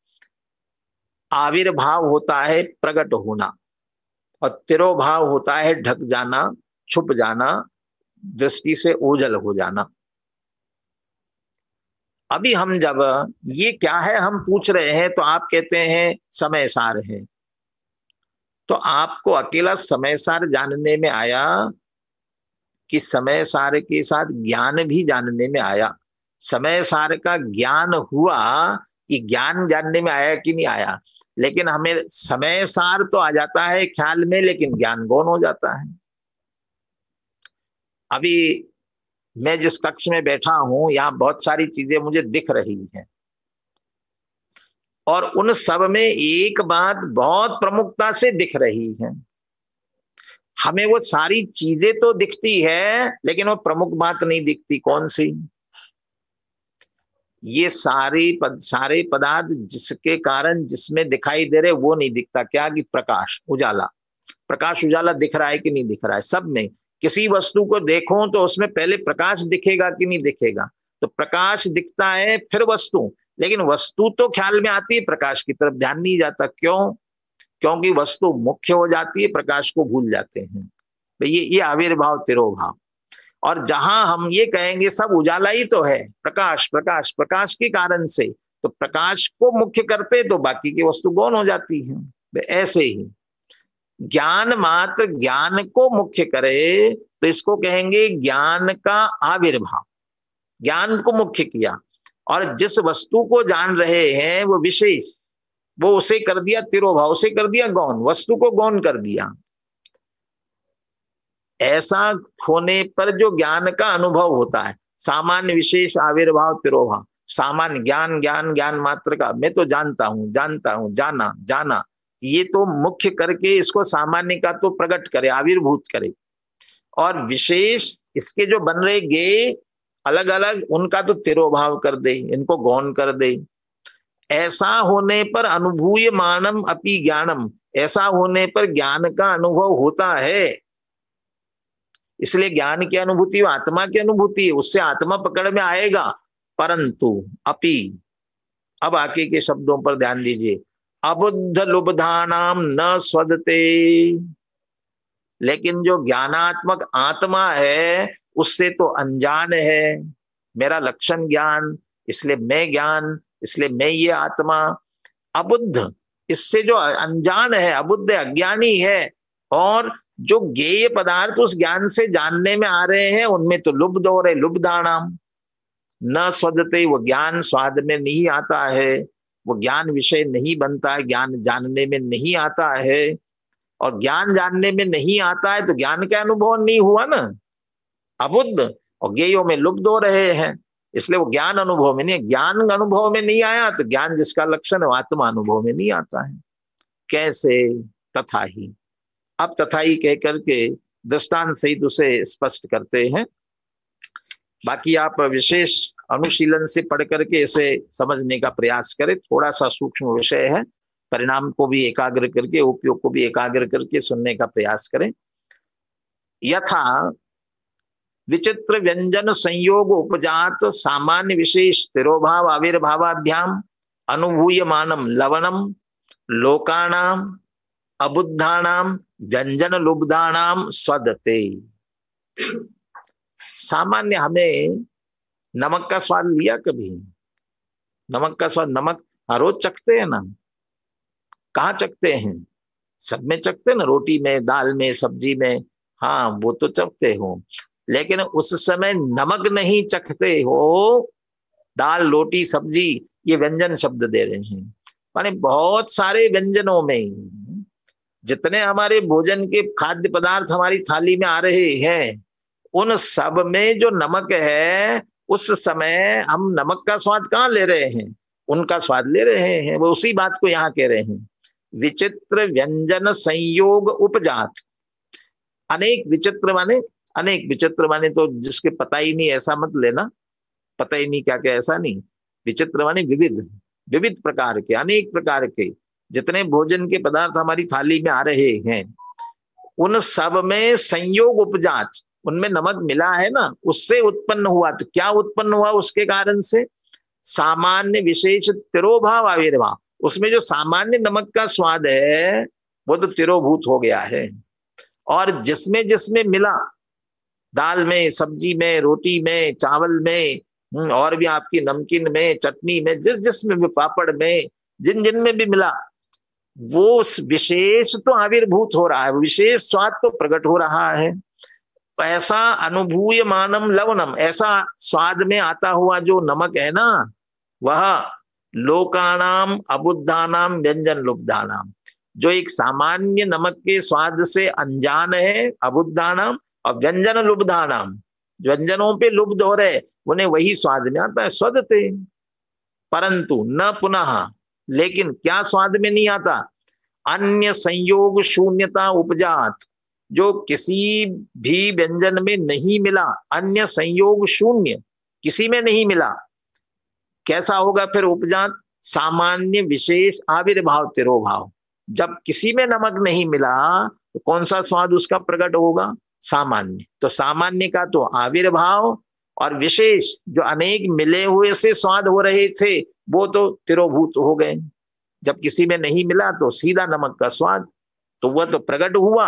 आविर्भाव होता है प्रकट होना, और तिरोभाव होता है ढक जाना, छुप जाना, दृष्टि से ओझल हो जाना। अभी हम जब ये क्या है हम पूछ रहे हैं तो आप कहते हैं समय सार है, तो आपको अकेला समय सार जानने में आया कि समय सार के साथ ज्ञान भी जानने में आया? समय सार का ज्ञान हुआ, ये ज्ञान जानने में आया कि नहीं आया? लेकिन हमें समय सार तो आ जाता है ख्याल में, लेकिन ज्ञान गौण हो जाता है। अभी मैं जिस कक्ष में बैठा हूं, यहां बहुत सारी चीजें मुझे दिख रही हैं, और उन सब में एक बात बहुत प्रमुखता से दिख रही है। हमें वो सारी चीजें तो दिखती है, लेकिन वो प्रमुख बात नहीं दिखती। कौन सी? ये सारे पदार्थ जिसके कारण जिसमें दिखाई दे रहे वो नहीं दिखता। क्या? कि प्रकाश उजाला, प्रकाश उजाला दिख रहा है कि नहीं दिख रहा है? सब में। किसी वस्तु को देखो तो उसमें पहले प्रकाश दिखेगा कि नहीं दिखेगा? तो प्रकाश दिखता है फिर वस्तु, लेकिन वस्तु तो ख्याल में आती है, प्रकाश की तरफ ध्यान नहीं जाता। क्यों? क्योंकि वस्तु मुख्य हो जाती है, प्रकाश को भूल जाते हैं। ये आविर्भाव तिरोभाव। और जहां हम ये कहेंगे सब उजाला ही तो है, प्रकाश प्रकाश प्रकाश के कारण से, तो प्रकाश को मुख्य करते तो बाकी की वस्तु गौण हो जाती है। ऐसे ही ज्ञान मात्र ज्ञान को मुख्य करे तो इसको कहेंगे ज्ञान का आविर्भाव। ज्ञान को मुख्य किया, और जिस वस्तु को जान रहे हैं वो विशेष, वो उसे कर दिया तिरोभाव, उसे कर दिया गौण, वस्तु को गौण कर दिया। ऐसा होने पर जो ज्ञान का अनुभव होता है, सामान्य विशेष आविर्भाव तिरोभाव। सामान्य ज्ञान ज्ञान ज्ञान मात्र का, मैं तो जानता हूं जाना जाना, ये तो मुख्य करके इसको सामान्य का तो प्रकट करे, आविर्भूत करे। और विशेष इसके जो बन रहे गे अलग अलग, उनका तो तिरोभाव कर दे, इनको गौण कर दे। ऐसा होने पर अनुभूय मानम अपि ज्ञानम, ऐसा होने पर ज्ञान का अनुभव होता है। इसलिए ज्ञान की अनुभूति आत्मा की अनुभूति है, उससे आत्मा पकड़ में आएगा। परंतु अपि, अब आगे के शब्दों पर ध्यान दीजिए। अबुद्ध लुब्धानाम न स्वदते, लेकिन जो ज्ञानात्मक आत्मा है उससे तो अनजान है। मेरा लक्षण ज्ञान, इसलिए मैं ज्ञान, इसलिए मैं ये आत्मा। अबुद्ध, इससे जो अनजान है, अबुद्ध अज्ञानी है, और जो ज्ञेय पदार्थ उस ज्ञान से जानने में आ रहे हैं उनमें तो लुब्ध हो रहे। लुब्धानाम न स्वदते, वो ज्ञान स्वाद में नहीं आता है, वो ज्ञान विषय नहीं बनता है, ज्ञान जानने में नहीं आता है। और ज्ञान जानने में नहीं आता है तो ज्ञान का अनुभव नहीं हुआ ना, अबुद्ध और ज्ञेयों में लुप्त हो रहे हैं, इसलिए वो ज्ञान अनुभव में नहीं, ज्ञान अनुभव में नहीं आया तो ज्ञान जिसका लक्षण है आत्मा अनुभव में नहीं आता है। कैसे? तथा ही। अब तथा ही कह करके दृष्टांत सहित उसे स्पष्ट करते हैं। बाकी आप विशेष अनुशीलन से पढ़ करके इसे समझने का प्रयास करें, थोड़ा सा सूक्ष्म विषय है, परिणाम को भी एकाग्र करके, उपयोग को भी एकाग्र करके सुनने का प्रयास करें। यथा विचित्र व्यंजन संयोग उपजात सामान्य विशेष तिरोभाव आविर्भावाभ्याम अनुभूयमानम लवणम लोकानाम अबुद्धानाम व्यंजन लुब्धानाम स्वदते। सामान्य हमें नमक का स्वाद लिया कभी? नमक का स्वाद, नमक रोज चखते हैं ना? कहाँ चखते हैं? सब में चखते हैं ना, रोटी में, दाल में, सब्जी में, हाँ वो तो चखते हो, लेकिन उस समय नमक नहीं चखते हो। दाल, रोटी, सब्जी, ये व्यंजन शब्द दे रहे हैं, माने बहुत सारे व्यंजनों में जितने हमारे भोजन के खाद्य पदार्थ हमारी थाली में आ रहे हैं, उन सब में जो नमक है, उस समय हम नमक का स्वाद कहाँ ले रहे हैं? उनका स्वाद ले रहे हैं। वो उसी बात को यहाँ कह रहे हैं, विचित्र व्यंजन संयोग उपजात। अनेक विचित्र माने, अनेक विचित्र माने तो जिसके पता ही नहीं ऐसा मत लेना, पता ही नहीं क्या क्या ऐसा नहीं। विचित्र माने विविध, विविध प्रकार के, अनेक प्रकार के जितने भोजन के पदार्थ हमारी थाली में आ रहे हैं, उन सब में संयोग उपजात, उनमें नमक मिला है ना, उससे उत्पन्न हुआ। तो क्या उत्पन्न हुआ उसके कारण से? सामान्य विशेष तिरोभाव आविर्भाव। उसमें जो सामान्य नमक का स्वाद है वो तो तिरोभूत हो गया है, और जिसमें जिसमें मिला, दाल में, सब्जी में, रोटी में, चावल में, और भी आपकी नमकीन में, चटनी में, जिस जिसमें भी, पापड़ में, जिन जिन में भी मिला, वो विशेष तो आविर्भूत हो रहा है, विशेष स्वाद तो प्रकट हो रहा है। ऐसा अनुभूयमानम लवणम, ऐसा स्वाद में आता हुआ जो नमक है ना, वह लोकानाम अबुद्धानाम व्यंजन लुब्धानाम, जो एक सामान्य नमक के स्वाद से अनजान है, अबुद्धानाम, और व्यंजन लुब्धानाम, व्यंजनों पे लुब्ध हो रहे, उन्हें वही स्वाद में आता है, स्वदते। परंतु न पुनः, लेकिन क्या स्वाद में नहीं आता? अन्य संयोग शून्यता उपजात, जो किसी भी व्यंजन में नहीं मिला, अन्य संयोग शून्य, किसी में नहीं मिला, कैसा होगा फिर उपजात? सामान्य विशेष आविर्भाव तिरोभाव। जब किसी में नमक नहीं मिला तो कौन सा स्वाद उसका प्रकट होगा? सामान्य। तो सामान्य का तो आविर्भाव, और विशेष जो अनेक मिले हुए से स्वाद हो रहे थे वो तो तिरोभूत हो गए। जब किसी में नहीं मिला तो सीधा नमक का स्वाद, तो वह तो प्रकट हुआ,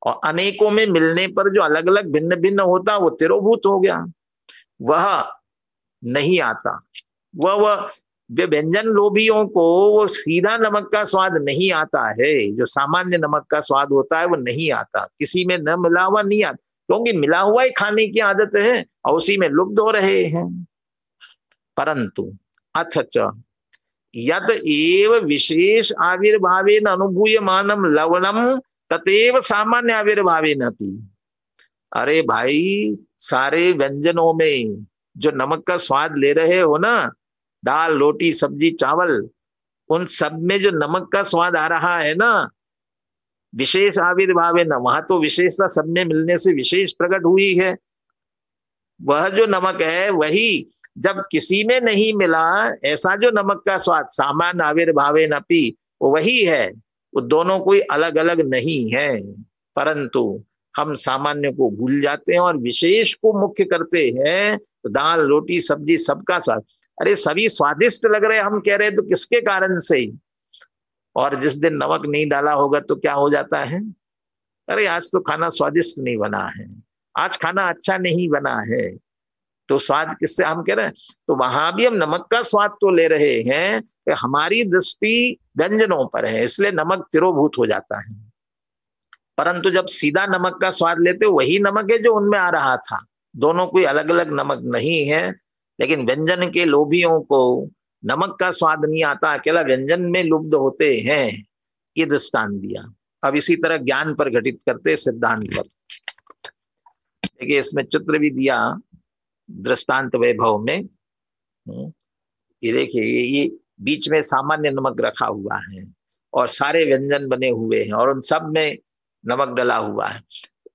और अनेकों में मिलने पर जो अलग अलग भिन्न भिन्न होता वो तिरोभूत हो गया, वह नहीं आता। वह व्यंजन लोभियों को वो सीधा नमक का स्वाद नहीं आता है, जो सामान्य नमक का स्वाद होता है वो नहीं आता, किसी में न मिला हुआ नहीं आता, क्योंकि मिला हुआ ही खाने की आदत है और उसी में लुप्त हो रहे हैं। परंतु अथ यद एव विशेष आविर्भावेन अनुभूयमानम लवणम ततेव सामान्य आविर्भावेन अपि। अरे भाई, सारे व्यंजनों में जो नमक का स्वाद ले रहे हो ना, दाल, रोटी, सब्जी, चावल, उन सब में जो नमक का स्वाद आ रहा है ना, विशेष आविर्भावेन, वहां तो विशेषता सब में मिलने से विशेष प्रकट हुई है। वह जो नमक है वही जब किसी में नहीं मिला, ऐसा जो नमक का स्वाद सामान्य आविर्भावेन अपि, वो वही है, वो दोनों कोई अलग अलग नहीं है। परंतु हम सामान्य को भूल जाते हैं और विशेष को मुख्य करते हैं। तो दाल, रोटी, सब्जी, सबका स्वाद, अरे सभी स्वादिष्ट लग रहे, हम कह रहे तो किसके कारण से? और जिस दिन नमक नहीं डाला होगा तो क्या हो जाता है? अरे आज तो खाना स्वादिष्ट नहीं बना है, आज खाना अच्छा नहीं बना है, तो स्वाद किससे हम कह रहे हैं? तो वहां भी हम नमक का स्वाद तो ले रहे हैं, हमारी दृष्टि व्यंजनों पर है, इसलिए नमक तिरोभूत हो जाता है। परंतु जब सीधा नमक का स्वाद लेते, वही नमक है जो उनमें आ रहा था, दोनों कोई अलग अलग नमक नहीं है। लेकिन व्यंजन के लोभियों को नमक का स्वाद नहीं आता, अकेला व्यंजन में लुब्ध होते हैं, ये दृष्टांत दिया। अब इसी तरह ज्ञान पर घटित करते सिद्धांत पर। देखिए इसमें चित्र भी दिया दृष्टांत वैभव में। ये देखिए ये बीच में सामान्य नमक रखा हुआ है और सारे व्यंजन बने हुए हैं और उन सब में नमक डला हुआ है।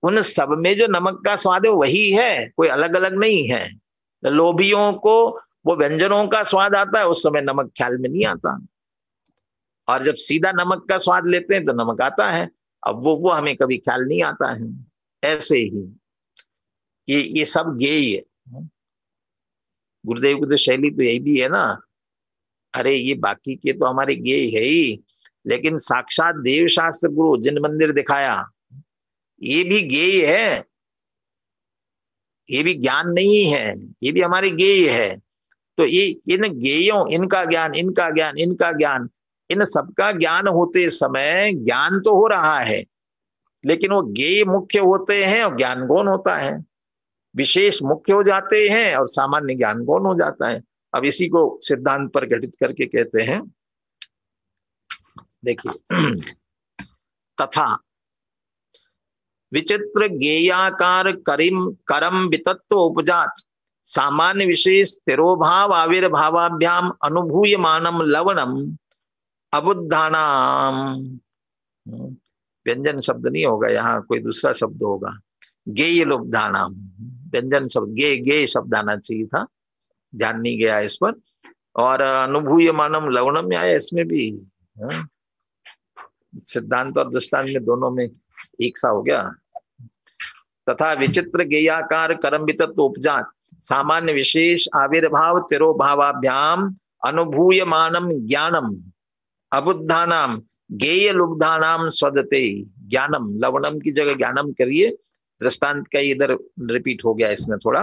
उन सब में जो नमक का स्वाद है वही है, कोई अलग अलग नहीं है। लोभियों को वो व्यंजनों का स्वाद आता है, उस समय नमक ख्याल में नहीं आता, और जब सीधा नमक का स्वाद लेते हैं तो नमक आता है। अब वो हमें कभी ख्याल नहीं आता है। ऐसे ही ये सब गेय है। गुरुदेव की तो शैली तो यही भी है ना, अरे ये बाकी के तो हमारे गेय है ही, लेकिन साक्षात देव शास्त्र गुरु जिन मंदिर दिखाया ये भी गेय है, ये भी ज्ञान नहीं है, ये भी हमारे गेय है। तो ये इन गेयों, इनका ज्ञान, इनका ज्ञान, इनका ज्ञान, इन सबका ज्ञान होते समय ज्ञान तो हो रहा है, लेकिन वो गेय मुख्य होते हैं और ज्ञान गौण होता है। विशेष मुख्य हो जाते हैं और सामान्य ज्ञान गौण हो जाता है। अब इसी को सिद्धांत पर घटित करके कहते हैं, देखिए तथा विचित्र गेयाकार करम वितत्व उपजात सामान्य विशेष तिरोभाव आविर्भावाभ्याम अनुभूयमानम लवणम अबुद्धानाम, व्यंजन शब्द नहीं होगा यहाँ, कोई दूसरा शब्द होगा, गेय लुब्धानाम, व्यंजन शब्द गे शब्द आना चाहिए था, ध्यान नहीं गया इस पर। और अनुभूयमानम लवणम आया इसमें भी, सिद्धांत और दृष्टांत में दोनों में एक सा हो गया। तथा विचित्र गेयाकार करम वितत्व उपजात सामान्य विशेष आविर्भाव तिरोभावाभ्याम अनुभूयमानम ज्ञानम अबुद्धानाम गेय लुब्धानाम स्वदते, ज्ञानम लवणम की जगह ज्ञानम करिए, दृष्टांत का इधर रिपीट हो गया इसमें थोड़ा।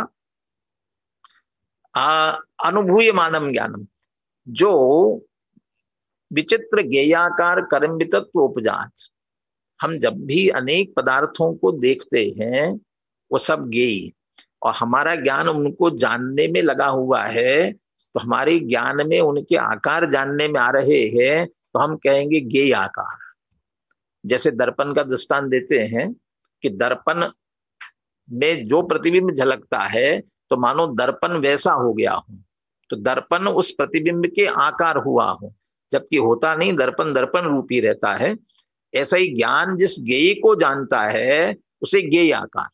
अनुभूयमानम ज्ञानम, जो विचित्र गेयाकार कर्म वितत्व उपजात, हम जब भी अनेक पदार्थों को देखते हैं वो सब गेय, और हमारा ज्ञान उनको जानने में लगा हुआ है, तो हमारे ज्ञान में उनके आकार जानने में आ रहे हैं, तो हम कहेंगे गेय आकार। जैसे दर्पण का दृष्टांत देते हैं कि दर्पण में जो प्रतिबिंब झलकता है तो मानो दर्पण वैसा हो गया हो, तो दर्पण उस प्रतिबिंब के आकार हुआ हो, जबकि होता नहीं, दर्पण दर्पण रूपी रहता है। ऐसा ही ज्ञान जिस गेय को जानता है उसे गेय आकार।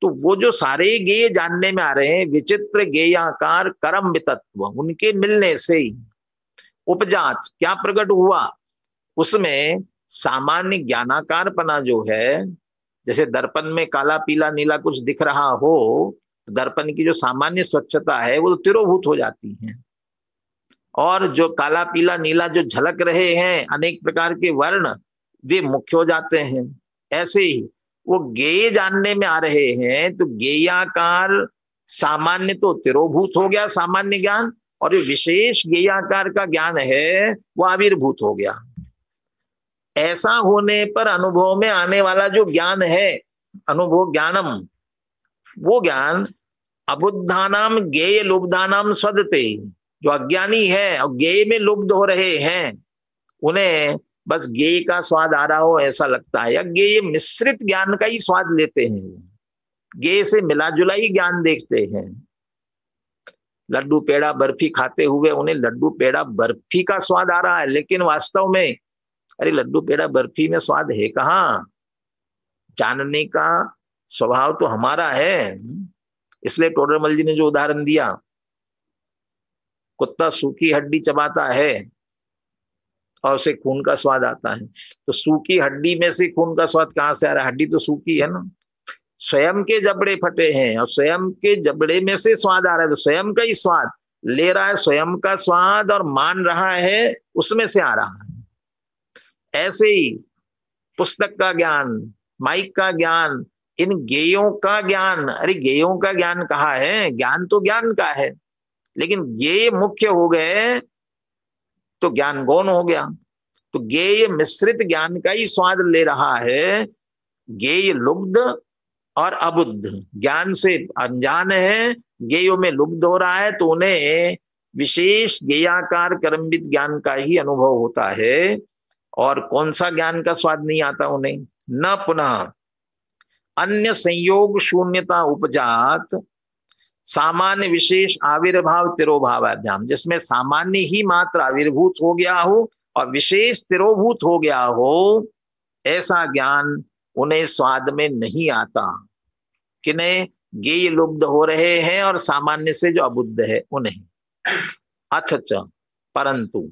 तो वो जो सारे गेय जानने में आ रहे हैं, विचित्र गेयाकार करम वितत्व, उनके मिलने से ही उपजात क्या प्रकट हुआ, उसमें सामान्य ज्ञानाकारपना जो है, जैसे दर्पण में काला पीला नीला कुछ दिख रहा हो, दर्पण की जो सामान्य स्वच्छता है वो तो तिरोभूत हो जाती है, और जो काला पीला नीला जो झलक रहे हैं अनेक प्रकार के वर्ण, वे मुख्य हो जाते हैं। ऐसे ही वो गेय जानने में आ रहे हैं, तो गेयाकार सामान्य तो तिरोभूत हो गया सामान्य ज्ञान, और जो विशेष गेयाकार का ज्ञान है वो आविर्भूत हो गया। ऐसा होने पर अनुभव में आने वाला जो ज्ञान है, अनुभव ज्ञानम, वो ज्ञान अबुद्धानाम गेय लुब्धानाम स्वदते, जो अज्ञानी है और गेय में लुब्ध हो रहे हैं, उन्हें बस गेय का स्वाद आ रहा हो ऐसा लगता है, या गेय मिश्रित ज्ञान का ही स्वाद लेते हैं, गेय से मिला जुला ही ज्ञान देखते हैं। लड्डू पेड़ा बर्फी खाते हुए उन्हें लड्डू पेड़ा बर्फी का स्वाद आ रहा है, लेकिन वास्तव में अरे लड्डू पेड़ा बर्फी में स्वाद है कहाँ, जानने का स्वभाव तो हमारा है। इसलिए टोडरमल जी ने जो उदाहरण दिया, कुत्ता सूखी हड्डी चबाता है और उसे खून का स्वाद आता है, तो सूखी हड्डी में से खून का स्वाद कहाँ से आ रहा है, हड्डी तो सूखी है ना। स्वयं के जबड़े फटे हैं और स्वयं के जबड़े में से स्वाद आ रहा है, तो स्वयं का ही स्वाद ले रहा है, स्वयं का स्वाद और मान रहा है, उसमें से आ रहा है। ऐसे ही पुस्तक का ज्ञान, माइक का ज्ञान, इन गेयों का ज्ञान, अरे गेयों का ज्ञान कहाँ है, ज्ञान तो ज्ञान का है, लेकिन गेय मुख्य हो गए तो ज्ञान गौण हो गया। तो गेय मिश्रित ज्ञान का ही स्वाद ले रहा है, गेय लुब्ध और अबुद्ध, ज्ञान से अनजान है, गेयों में लुब्ध हो रहा है, तो उन्हें विशेष गेयाकार कर्मविद ज्ञान का ही अनुभव होता है। और कौन सा ज्ञान का स्वाद नहीं आता उन्हें? न पुनः अन्य संयोग शून्यता उपजात सामान्य विशेष आविर्भाव तिरोभावाभ्याम, जिसमें सामान्य ही मात्र आविर्भूत हो गया हो और विशेष तिरोभूत हो गया हो, ऐसा ज्ञान उन्हें स्वाद में नहीं आता। किन्हें? गेय लुब्ध हो रहे हैं और सामान्य से जो अबुद्ध है उन्हें। अथच परंतु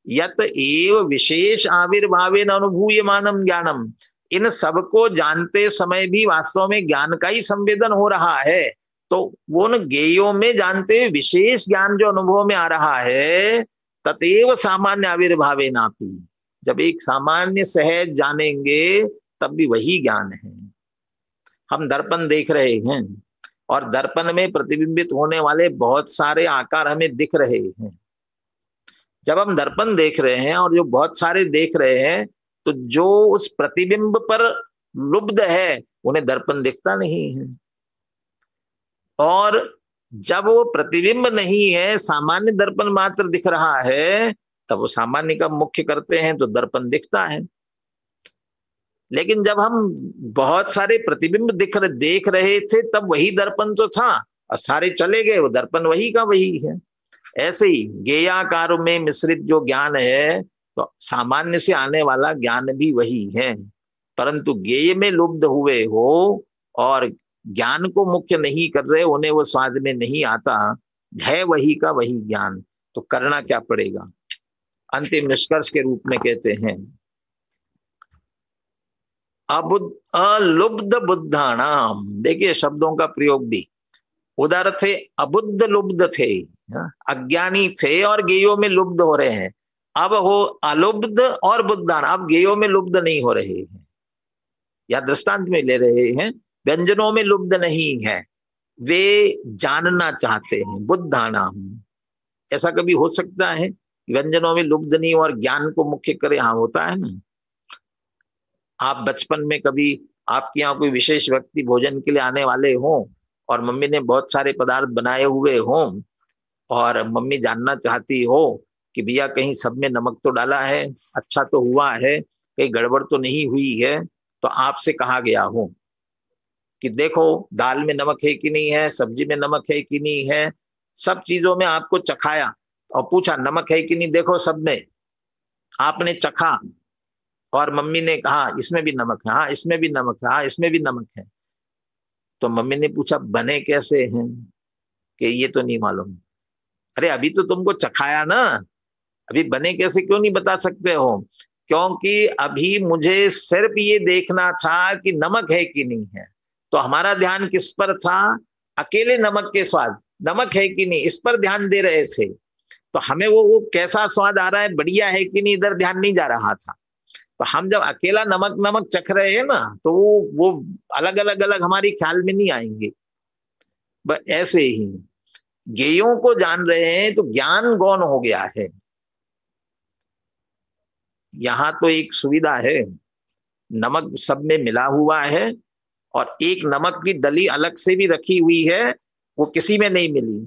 यत एव विशेष आविर्भावेन अनुभूयमानम ज्ञानम, इन सबको जानते समय भी वास्तव में ज्ञान का ही संवेदन हो रहा है, तो वो उन गेयों में जानते हुए विशेष ज्ञान जो अनुभव में आ रहा है, ततेव सामान्य आविर्भावे नापी, जब एक सामान्य सहज जानेंगे तब भी वही ज्ञान है। हम दर्पण देख रहे हैं और दर्पण में प्रतिबिंबित होने वाले बहुत सारे आकार हमें दिख रहे हैं। जब हम दर्पण देख रहे हैं और जो बहुत सारे देख रहे हैं, तो जो उस प्रतिबिंब पर लुब्ध है उन्हें दर्पण दिखता नहीं है। और जब वो प्रतिबिंब नहीं है, सामान्य दर्पण मात्र दिख रहा है, तब वो सामान्य का मुख्य करते हैं तो दर्पण दिखता है। लेकिन जब हम बहुत सारे प्रतिबिंब देख रहे थे, तब वही दर्पण तो था और सारे चले गए, वो दर्पण वही का वही है। ऐसे ही गेयाकार में मिश्रित जो ज्ञान है, तो सामान्य से आने वाला ज्ञान भी वही है, परंतु गेय में लुब्ध हुए हो और ज्ञान को मुख्य नहीं कर रहे, उन्हें वो स्वाद में नहीं आता, है वही का वही ज्ञान, तो करना क्या पड़ेगा? अंतिम निष्कर्ष के रूप में कहते हैं अलुब्ध बुद्धानाम। देखिए शब्दों का प्रयोग भी, उधर थे अबुद्ध लुब्ध थे, अज्ञानी थे और गेयों में लुब्ध हो रहे हैं। अब हो अलुब्ध और बुद्धान, अब गेयों में लुब्ध नहीं हो रहे हैं, या दृष्टांत में ले रहे हैं, व्यंजनों में लुब्ध नहीं है, वे जानना चाहते हैं। बुद्धानाम, ऐसा कभी हो सकता है व्यंजनों में लुब्ध नहीं और ज्ञान को मुख्य करे? हाँ होता है ना। आप बचपन में कभी आपके यहाँ कोई विशेष व्यक्ति भोजन के लिए आने वाले हों और मम्मी ने बहुत सारे पदार्थ बनाए हुए हों और मम्मी जानना चाहती हो कि भैया कहीं सब में नमक तो डाला है, अच्छा तो हुआ है, कहीं गड़बड़ तो नहीं हुई है, तो आपसे कहा गया हो कि देखो दाल में नमक है कि नहीं है, सब्जी में नमक है कि नहीं है, सब चीजों में आपको चखाया और पूछा नमक है कि नहीं, देखो सब में। आपने चखा और मम्मी ने कहा इसमें भी नमक है, हाँ इसमें भी नमक है, हाँ इसमें भी नमक है। तो मम्मी ने पूछा बने कैसे हैं? कि ये तो नहीं मालूम। अरे अभी तो तुमको चखाया ना, अभी बने कैसे क्यों नहीं बता सकते हो? क्योंकि अभी मुझे सिर्फ ये देखना था कि नमक है कि नहीं है, तो हमारा ध्यान किस पर था? अकेले नमक के स्वाद, नमक है कि नहीं, इस पर ध्यान दे रहे थे। तो हमें वो कैसा स्वाद आ रहा है, बढ़िया है कि नहीं, इधर ध्यान नहीं जा रहा था। तो हम जब अकेला नमक नमक चख रहे हैं ना, तो वो अलग अलग हमारी ख्याल में नहीं आएंगे। बस ऐसे ही गेयों को जान रहे हैं तो ज्ञान गौण हो गया है। यहां तो एक सुविधा है, नमक सब में मिला हुआ है और एक नमक की डली अलग से भी रखी हुई है, वो किसी में नहीं मिली,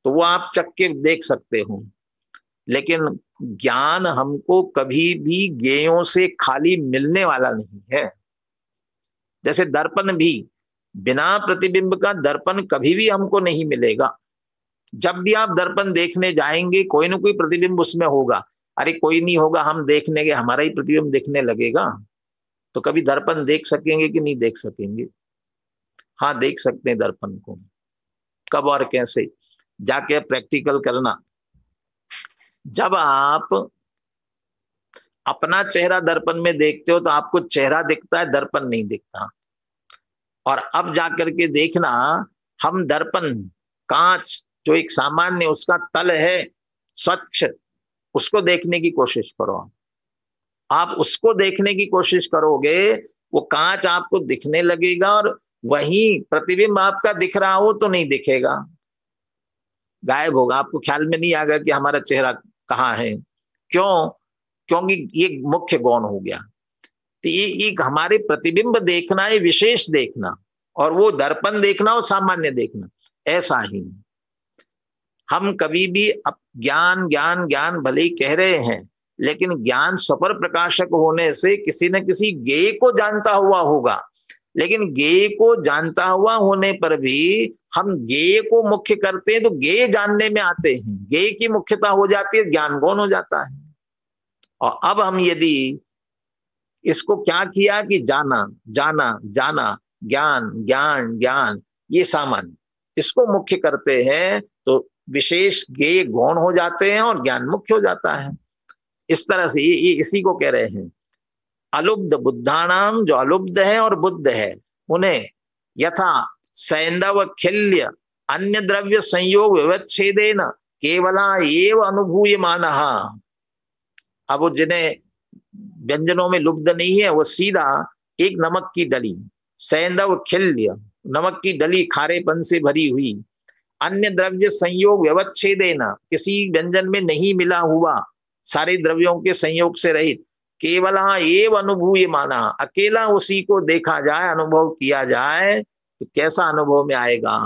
तो वो आप चख के देख सकते हो। लेकिन ज्ञान हमको कभी भी गेयों से खाली मिलने वाला नहीं है। जैसे दर्पण भी, बिना प्रतिबिंब का दर्पण कभी भी हमको नहीं मिलेगा। जब भी आप दर्पण देखने जाएंगे कोई ना कोई प्रतिबिंब उसमें होगा। अरे कोई नहीं होगा, हम देखने के हमारा ही प्रतिबिंब दिखने लगेगा, तो कभी दर्पण देख सकेंगे कि नहीं देख सकेंगे? हाँ देख सकते हैं दर्पण को। कब और कैसे? जाके प्रैक्टिकल करना। जब आप अपना चेहरा दर्पण में देखते हो तो आपको चेहरा दिखता है, दर्पण नहीं दिखता। और अब जाकर के देखना, हम दर्पण कांच जो एक सामान्य उसका तल है स्वच्छ, उसको देखने की कोशिश करो। आप उसको देखने की कोशिश करोगे, वो कांच आपको दिखने लगेगा और वही प्रतिबिंब आपका दिख रहा हो तो नहीं दिखेगा, गायब होगा। आपको ख्याल में नहीं आएगा कि हमारा चेहरा कहाँ है। क्यों? क्योंकि ये मुख्य गौण हो गया। तो ये एक हमारे प्रतिबिंब देखना, ये विशेष देखना, और वो दर्पण देखना और सामान्य देखना। ऐसा ही हम कभी भी ज्ञान ज्ञान ज्ञान भले ही कह रहे हैं, लेकिन ज्ञान स्वपर प्रकाशक होने से किसी न किसी ज्ञेय को जानता हुआ होगा। लेकिन ज्ञेय को जानता हुआ होने पर भी हम ज्ञेय को मुख्य करते हैं तो ज्ञेय जानने में आते हैं, ज्ञेय की मुख्यता हो जाती है, ज्ञान गौण हो जाता है। और अब हम यदि इसको क्या किया कि जाना जाना जाना, ज्ञान ज्ञान ज्ञान, ये सामान्य, इसको मुख्य करते हैं तो विशेष ज्ञेय गौण हो जाते हैं और ज्ञान मुख्य हो जाता है। इस तरह से ये इसी को कह रहे हैं। अलुब्ध बुद्धानाम, जो अलुब्ध है और बुद्ध है उन्हें यथा सैंधव खिल्य अन्य द्रव्य संयोग व्यवच्छेदेन केवला एव अनुभूयमानः। अब वो जिन्हें व्यंजनों में लुब्ध नहीं है वो सीधा एक नमक की डली, सैंधव खिल्य, नमक की डली खारेपन से भरी हुई, अन्य द्रव्य संयोग व्यवच्छेदेन, किसी व्यंजन में नहीं मिला हुआ, सारे द्रव्यों के संयोग से रहित, केवला एव अनुभूयमाना, अकेला उसी को देखा जाए, अनुभव किया जाए तो कैसा अनुभव में आएगा।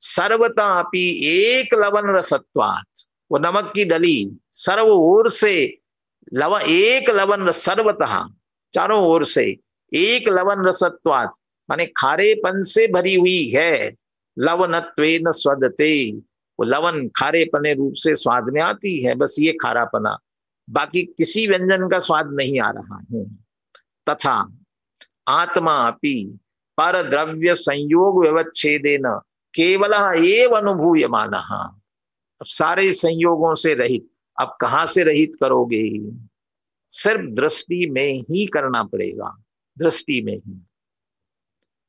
सर्वता अपि एक लवन रसत्वात्, वो नमक की डली सर्व ओर से एक लवन रस, सर्वतः चारों ओर से एक लवन रसत्वात्, माने खारेपन से भरी हुई है। लवनत्वेन स्वदते, वो लवन खारेपने रूप से स्वाद में आती है, बस ये खारापना, बाकी किसी व्यंजन का स्वाद नहीं आ रहा है। तथा आत्मा अपि पर द्रव्य संयोग व्यवच्छेदेन केवल एव अनुभूयमानः। अब सारे संयोगों से रहित, अब कहां से रहित करोगे, सिर्फ दृष्टि में ही करना पड़ेगा, दृष्टि में ही,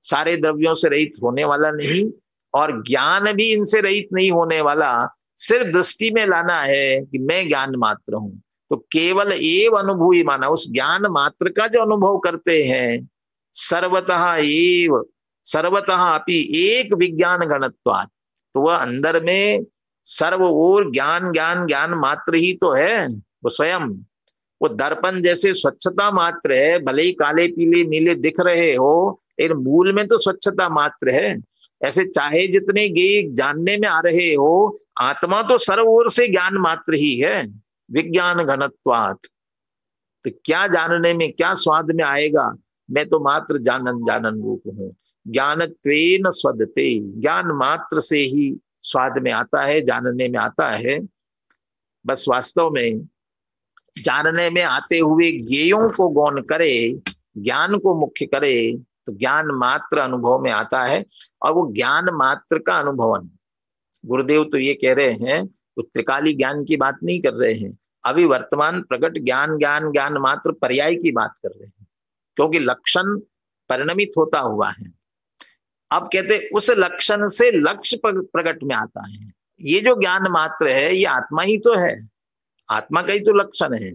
सारे द्रव्यों से रहित होने वाला नहीं और ज्ञान भी इनसे रहित नहीं होने वाला, सिर्फ दृष्टि में लाना है कि मैं ज्ञान मात्र हूं। तो केवल एव अनुभूय माना, उस ज्ञान मात्र का जो अनुभव करते हैं, सर्वतः एव सर्वतः अपि एक विज्ञान गणत्वात्, तो वह अंदर में सर्व ओर ज्ञान ज्ञान ज्ञान मात्र ही तो है। वो स्वयं वो दर्पण जैसे स्वच्छता मात्र है, भले ही काले पीले नीले दिख रहे हो लेकिन मूल में तो स्वच्छता मात्र है। ऐसे चाहे जितने ज्ञेय जानने में आ रहे हो, आत्मा तो सर्व ओर से ज्ञान मात्र ही है, विज्ञान घनत्वात्। तो क्या जानने में, क्या स्वाद में आएगा, मैं तो मात्र जानन जानन रूप हूं। ज्ञानत्वेन स्वदते, ज्ञान मात्र से ही स्वाद में आता है, जानने में आता है। बस वास्तव में जानने में आते हुए ज्ञेयों को गौण करे, ज्ञान को मुख्य करे तो ज्ञान मात्र अनुभव में आता है। और वो ज्ञान मात्र का अनुभवन, गुरुदेव तो ये कह रहे हैं, वो त्रिकाली ज्ञान की बात नहीं कर रहे हैं, अभी वर्तमान प्रकट ज्ञान ज्ञान ज्ञान मात्र पर्याय की बात कर रहे हैं, क्योंकि लक्षण परिणमित होता हुआ है। अब कहते उस लक्षण से लक्ष्य प्रकट में आता है। ये जो ज्ञान मात्र है ये आत्मा ही तो है, आत्मा का ही तो लक्षण है,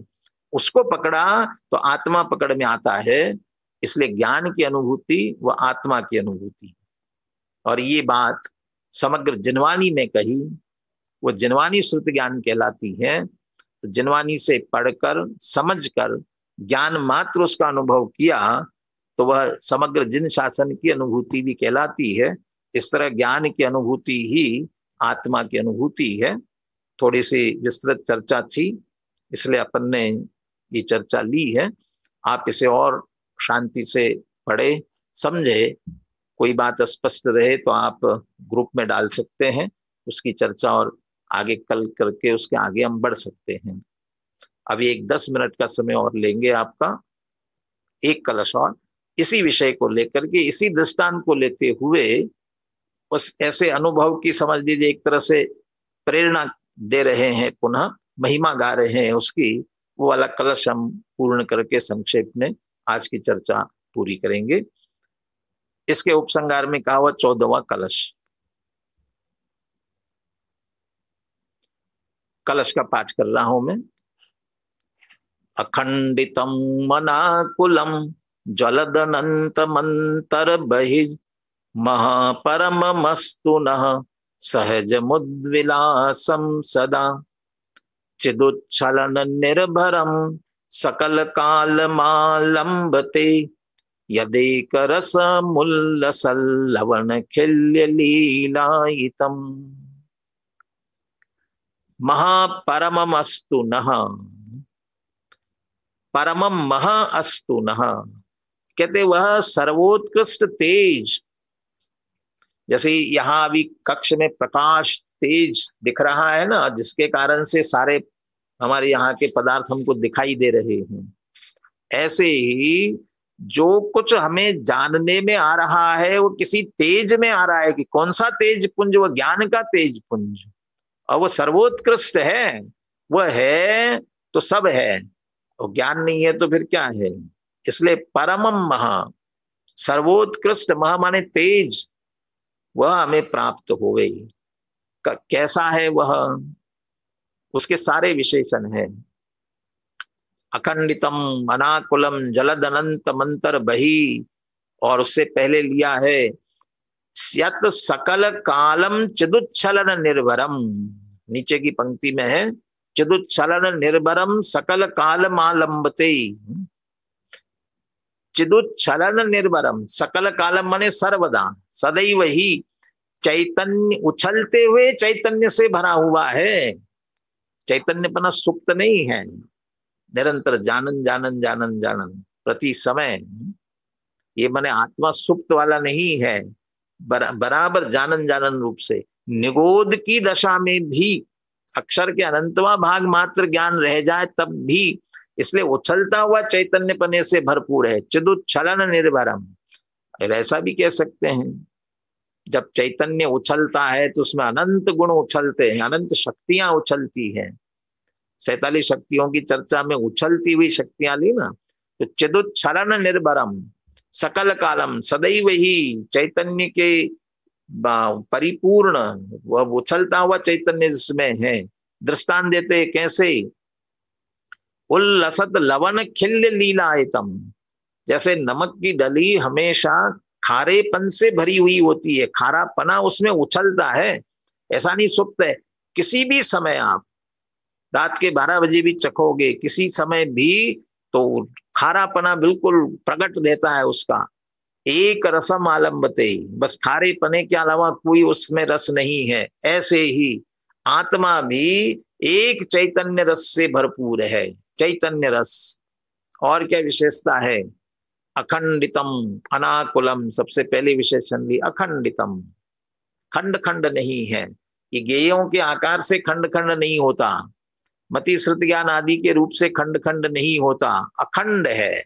उसको पकड़ा तो आत्मा पकड़ में आता है। इसलिए ज्ञान की अनुभूति वो आत्मा की अनुभूति, और ये बात समग्र जिनवानी में कही, वो जिनवानी श्रुत ज्ञान कहलाती है। तो जिनवानी से पढ़कर समझकर ज्ञान मात्र उसका अनुभव किया तो वह समग्र जिन शासन की अनुभूति भी कहलाती है। इस तरह ज्ञान की अनुभूति ही आत्मा की अनुभूति है। थोड़ी सी विस्तृत चर्चा थी, इसलिए अपन ने ये चर्चा ली है। आप इसे और शांति से पढ़े समझे, कोई बात स्पष्ट रहे तो आप ग्रुप में डाल सकते हैं, उसकी चर्चा और आगे कल करके उसके आगे हम बढ़ सकते हैं। अभी एक 10 मिनट का समय और लेंगे आपका, एक कलश और इसी विषय को लेकर के, इसी दृष्टांत को लेते हुए उस ऐसे अनुभव की समझ लीजिए एक तरह से प्रेरणा दे रहे हैं, पुनः महिमा गा रहे हैं उसकी, वो वाला कलश हम पूर्ण करके संक्षेप में आज की चर्चा पूरी करेंगे। इसके उपसंहार में कहा हुआ 14वां कलश, कलश का पाठ कर रहा हूं मैं। अखंडितम मनाकुलम ज्वलदनंत मंतर बहिर् महापरमस्तु नः सहज मुद्विलासम सदा चिदुच्छलन निर्भरम सकल काल मालंबते यदेक रस मुल्लसल लवण खिल्य लीलायितम। महापरमस्तु नः, परमम मह अस्तु नः, कहते वह सर्वोत्कृष्ट तेज, जैसे यहाँ अभी कक्ष में प्रकाश तेज दिख रहा है ना, जिसके कारण से सारे हमारे यहाँ के पदार्थ हमको दिखाई दे रहे हैं, ऐसे ही जो कुछ हमें जानने में आ रहा है वो किसी तेज में आ रहा है। कि कौन सा तेज पुंज? वो ज्ञान का तेज पुंज, और वो सर्वोत्कृष्ट है। वह है तो सब है, और ज्ञान नहीं है तो फिर क्या है? इसलिए परमम महा, सर्वोत्कृष्ट, महा माने तेज, वह हमें प्राप्त हो गई। कैसा है वह? उसके सारे विशेषण हैं। अखंडितम अनाकुलम जलद अनंत मंतर बही, और उससे पहले लिया है यत सकल कालम चिदुच्छलन निर्भरम, नीचे की पंक्ति में है चिदुच्छलन निर्भरम सकल कालम आलंबते। चिदुच्छलन निर्भरम, सकल कालम माने सर्वदा, सदैव ही चैतन्य, उछलते हुए चैतन्य से भरा हुआ है। चैतन्यपना सुप्त नहीं है, निरंतर जानन जानन जानन जानन प्रति समय। ये माने आत्मा सुप्त वाला नहीं है, बराबर जानन जानन रूप से। निगोद की दशा में भी अक्षर के अनंतवा भाग मात्र ज्ञान रह जाए तब भी, इसलिए उछलता हुआ चैतन्यपने से भरपूर है। चिदुच्छलन निर्भरम, ऐसा भी कह सकते हैं। जब चैतन्य उछलता है तो उसमें अनंत गुण उछलते हैं, अनंत शक्तियां उछलती हैं। 47 शक्तियों की चर्चा में उछलती हुई शक्तियां ली ना, तो चिदुच्छलन निर्भरम सकल कालम, सदैव ही चैतन्य के परिपूर्ण, वह उछलता हुआ चैतन्य जिसमें है। दृष्टांत देते कैसे? उल्लसत लवन खिल्य लीलायतम, जैसे नमक की डली हमेशा खारेपन से भरी हुई होती है, खारापना उसमें उछलता है, ऐसा नहीं सुप्त है। किसी भी समय आप रात के 12 बजे भी चखोगे, किसी समय भी, तो खारापना बिल्कुल प्रकट रहता है उसका। एक रसम आलम्बते, बस खारे पने के अलावा कोई उसमें रस नहीं है। ऐसे ही आत्मा भी एक चैतन्य रस से भरपूर है, चैतन्य रस। और क्या विशेषता है? अखंडितम अनाकुलम, सबसे पहले विशेषण ली अखंडितम, खंड खंड नहीं है। ये गेयों के आकार से खंड खंड नहीं होता, मति श्रुति ज्ञान आदि के रूप से खंड खंड नहीं होता, अखंड है।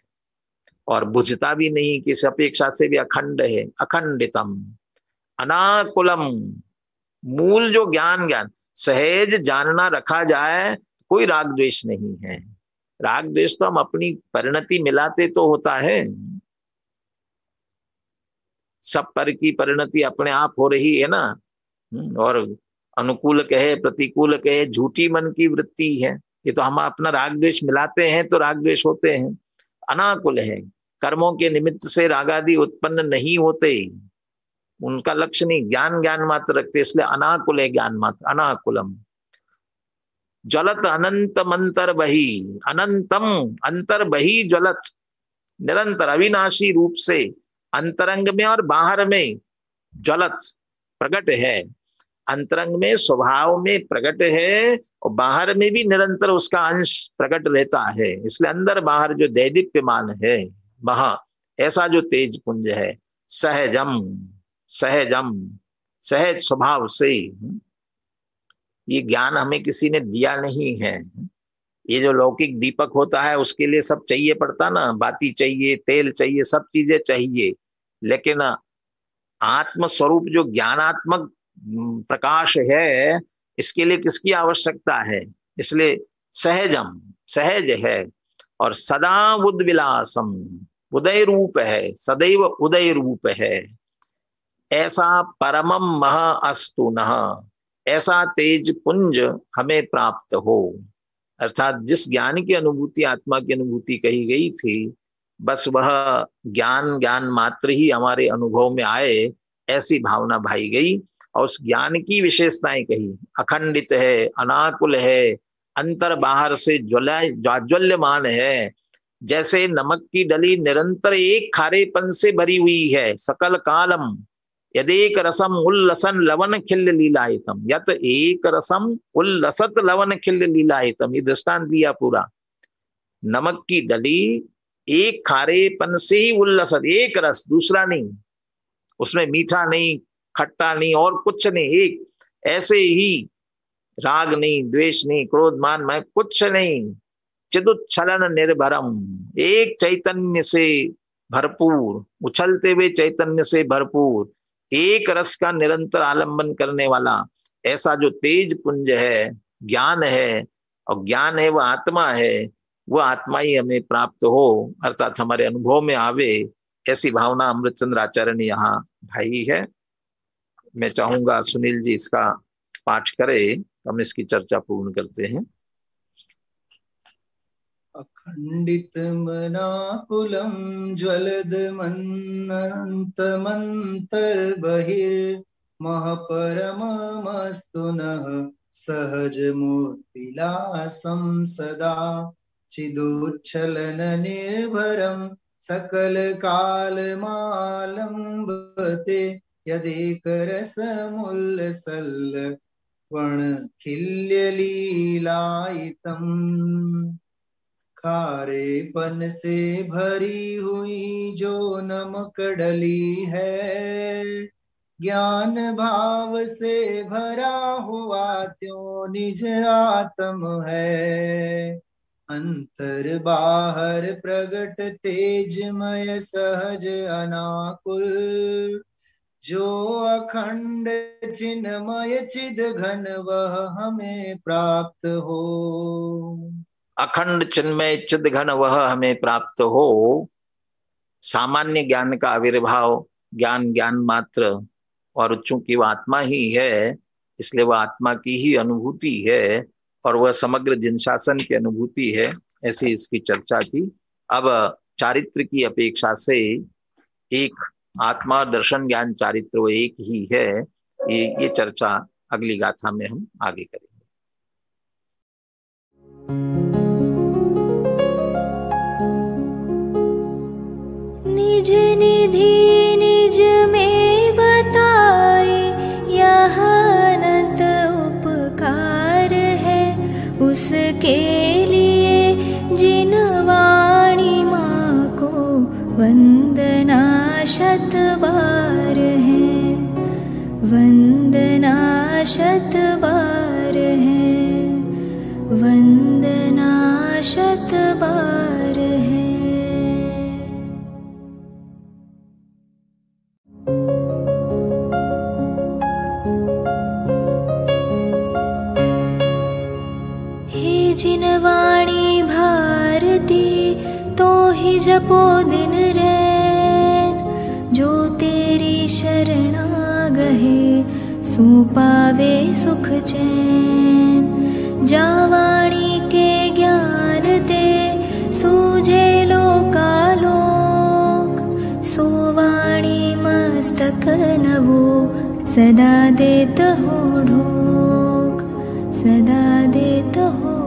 और बुझता भी नहीं, किस अपेक्षा से भी अखंड है। अखंडितम अनाकुलम, मूल जो ज्ञान सहज जानना रखा जाए, कोई राग द्वेष नहीं है। राग द्वेष तो हम अपनी परिणति मिलाते तो होता है, सब पर की परिणति अपने आप हो रही है ना। और अनुकूल कहे प्रतिकूल कहे, झूठी मन की वृत्ति है। ये तो हम अपना राग द्वेष मिलाते हैं तो राग द्वेष होते हैं। अनाकुल है, कर्मों के निमित्त से रागादि उत्पन्न नहीं होते, उनका लक्ष्य नहीं, ज्ञान ज्ञान मात्र रखते, इसलिए अनाकुल है ज्ञान मात्र। अनाकुलम ज्वलत अनंत मंतर बही, अनंतम अंतर बही ज्वलत, निरंतर अविनाशी रूप से अंतरंग में और बाहर में ज्वलत प्रकट है। अंतरंग में स्वभाव में प्रकट है और बाहर में भी निरंतर उसका अंश प्रकट रहता है। इसलिए अंदर बाहर जो दैदीप्यमान है महा, ऐसा जो तेज पुंज है, सहजम सहजम, सहज स्वभाव से। ये ज्ञान हमें किसी ने दिया नहीं है। ये जो लौकिक दीपक होता है उसके लिए सब चाहिए पड़ता ना, बाती चाहिए, तेल चाहिए, सब चीजें चाहिए, लेकिन आत्म स्वरूप जो ज्ञानात्मक प्रकाश है, इसके लिए किसकी आवश्यकता है? इसलिए सहजम, सहज है। और सदा उद्विलासम, उदय रूप है, सदैव उदय रूप है। ऐसा परमम महा अस्तु नः, ऐसा तेज पुंज हमें प्राप्त हो। अर्थात जिस ज्ञान की अनुभूति, आत्मा की अनुभूति कही गई थी, बस वह ज्ञान ज्ञान मात्र ही हमारे अनुभव में आए, ऐसी भावना भाई गई। और उस ज्ञान की विशेषताएं कही, अखंडित है, अनाकुल है, अंतर बाहर से ज्वाज्वल्यमान है। जैसे नमक की डली निरंतर एक खारेपन से भरी हुई है, सकल कालम यदेक रसम उल्लसन लवन खिल्य लीलायतम, यत एक रसम उल्लसत लवन खिल्य लीलायतम। ये दृष्टांत दिया पूरा। नमक की डली एक खारेपन से ही उल्लसत, एक रस, दूसरा नहीं, उसमें मीठा नहीं, खट्टा नहीं और कुछ नहीं, एक ऐसे ही, राग नहीं, द्वेष नहीं, क्रोध मान मैं कुछ नहीं, चिदुच्छलन निर्भरम, एक चैतन्य से भरपूर, उछलते हुए चैतन्य से भरपूर, एक रस का निरंतर आलंबन करने वाला ऐसा जो तेज पुंज है, ज्ञान है, और ज्ञान है वह आत्मा है, वह आत्मा ही हमें प्राप्त हो, अर्थात हमारे अनुभव में आवे, ऐसी भावना अमृतचंद्र आचार्य ने यहाँ ढाई है। मैं चाहूंगा सुनील जी इसका पाठ करे, हम इसकी चर्चा पूर्ण करते हैं। अखंडित मनाकुलम ज्वलद मन्नंत मंतर बहिर् महपरमस्तु नः सहज मूर्तिलासं सदा चिदुच्छलन निर्भरं सकल कालमालंबते यदेक रसमुल्लसल वणखिल्य लीलायितम्। खारेपन से भरी हुई जो नमक डली है, ज्ञान भाव से भरा हुआ त्यों निज आत्म है। अंतर बाहर प्रगट तेजमय सहज अनाकुल, जो अखंड चिन्मय चिद घन वह हमें प्राप्त हो। अखंड चिन्मय चिद घन वह हमें प्राप्त हो। सामान्य ज्ञान का आविर्भाव, ज्ञान ज्ञान मात्र, और चूंकि वह आत्मा ही है इसलिए वह आत्मा की ही अनुभूति है और वह समग्र जिनशासन की अनुभूति है, ऐसी इसकी चर्चा की। अब चारित्र की अपेक्षा से एक आत्मा दर्शन ज्ञान चारित्र वो एक ही है, ये चर्चा अगली गाथा में हम आगे करेंगे। निज निधि निज में बताए यह अनंत उपकार है, उसके लिए जिन वाणी माँ को वंदना शत बार है, वंदना शत बार है, वंदना शत बार है। हे जिन वाणी भारती तो ही जपो दिन रैन, जो तेरी शरणा गहे सो पावे सुख चैन। जा वाणी के ज्ञान ते सूझे लोकालोक, सो वाणी मस्तक नवो सदा देत हो ढोक, सदा देत हो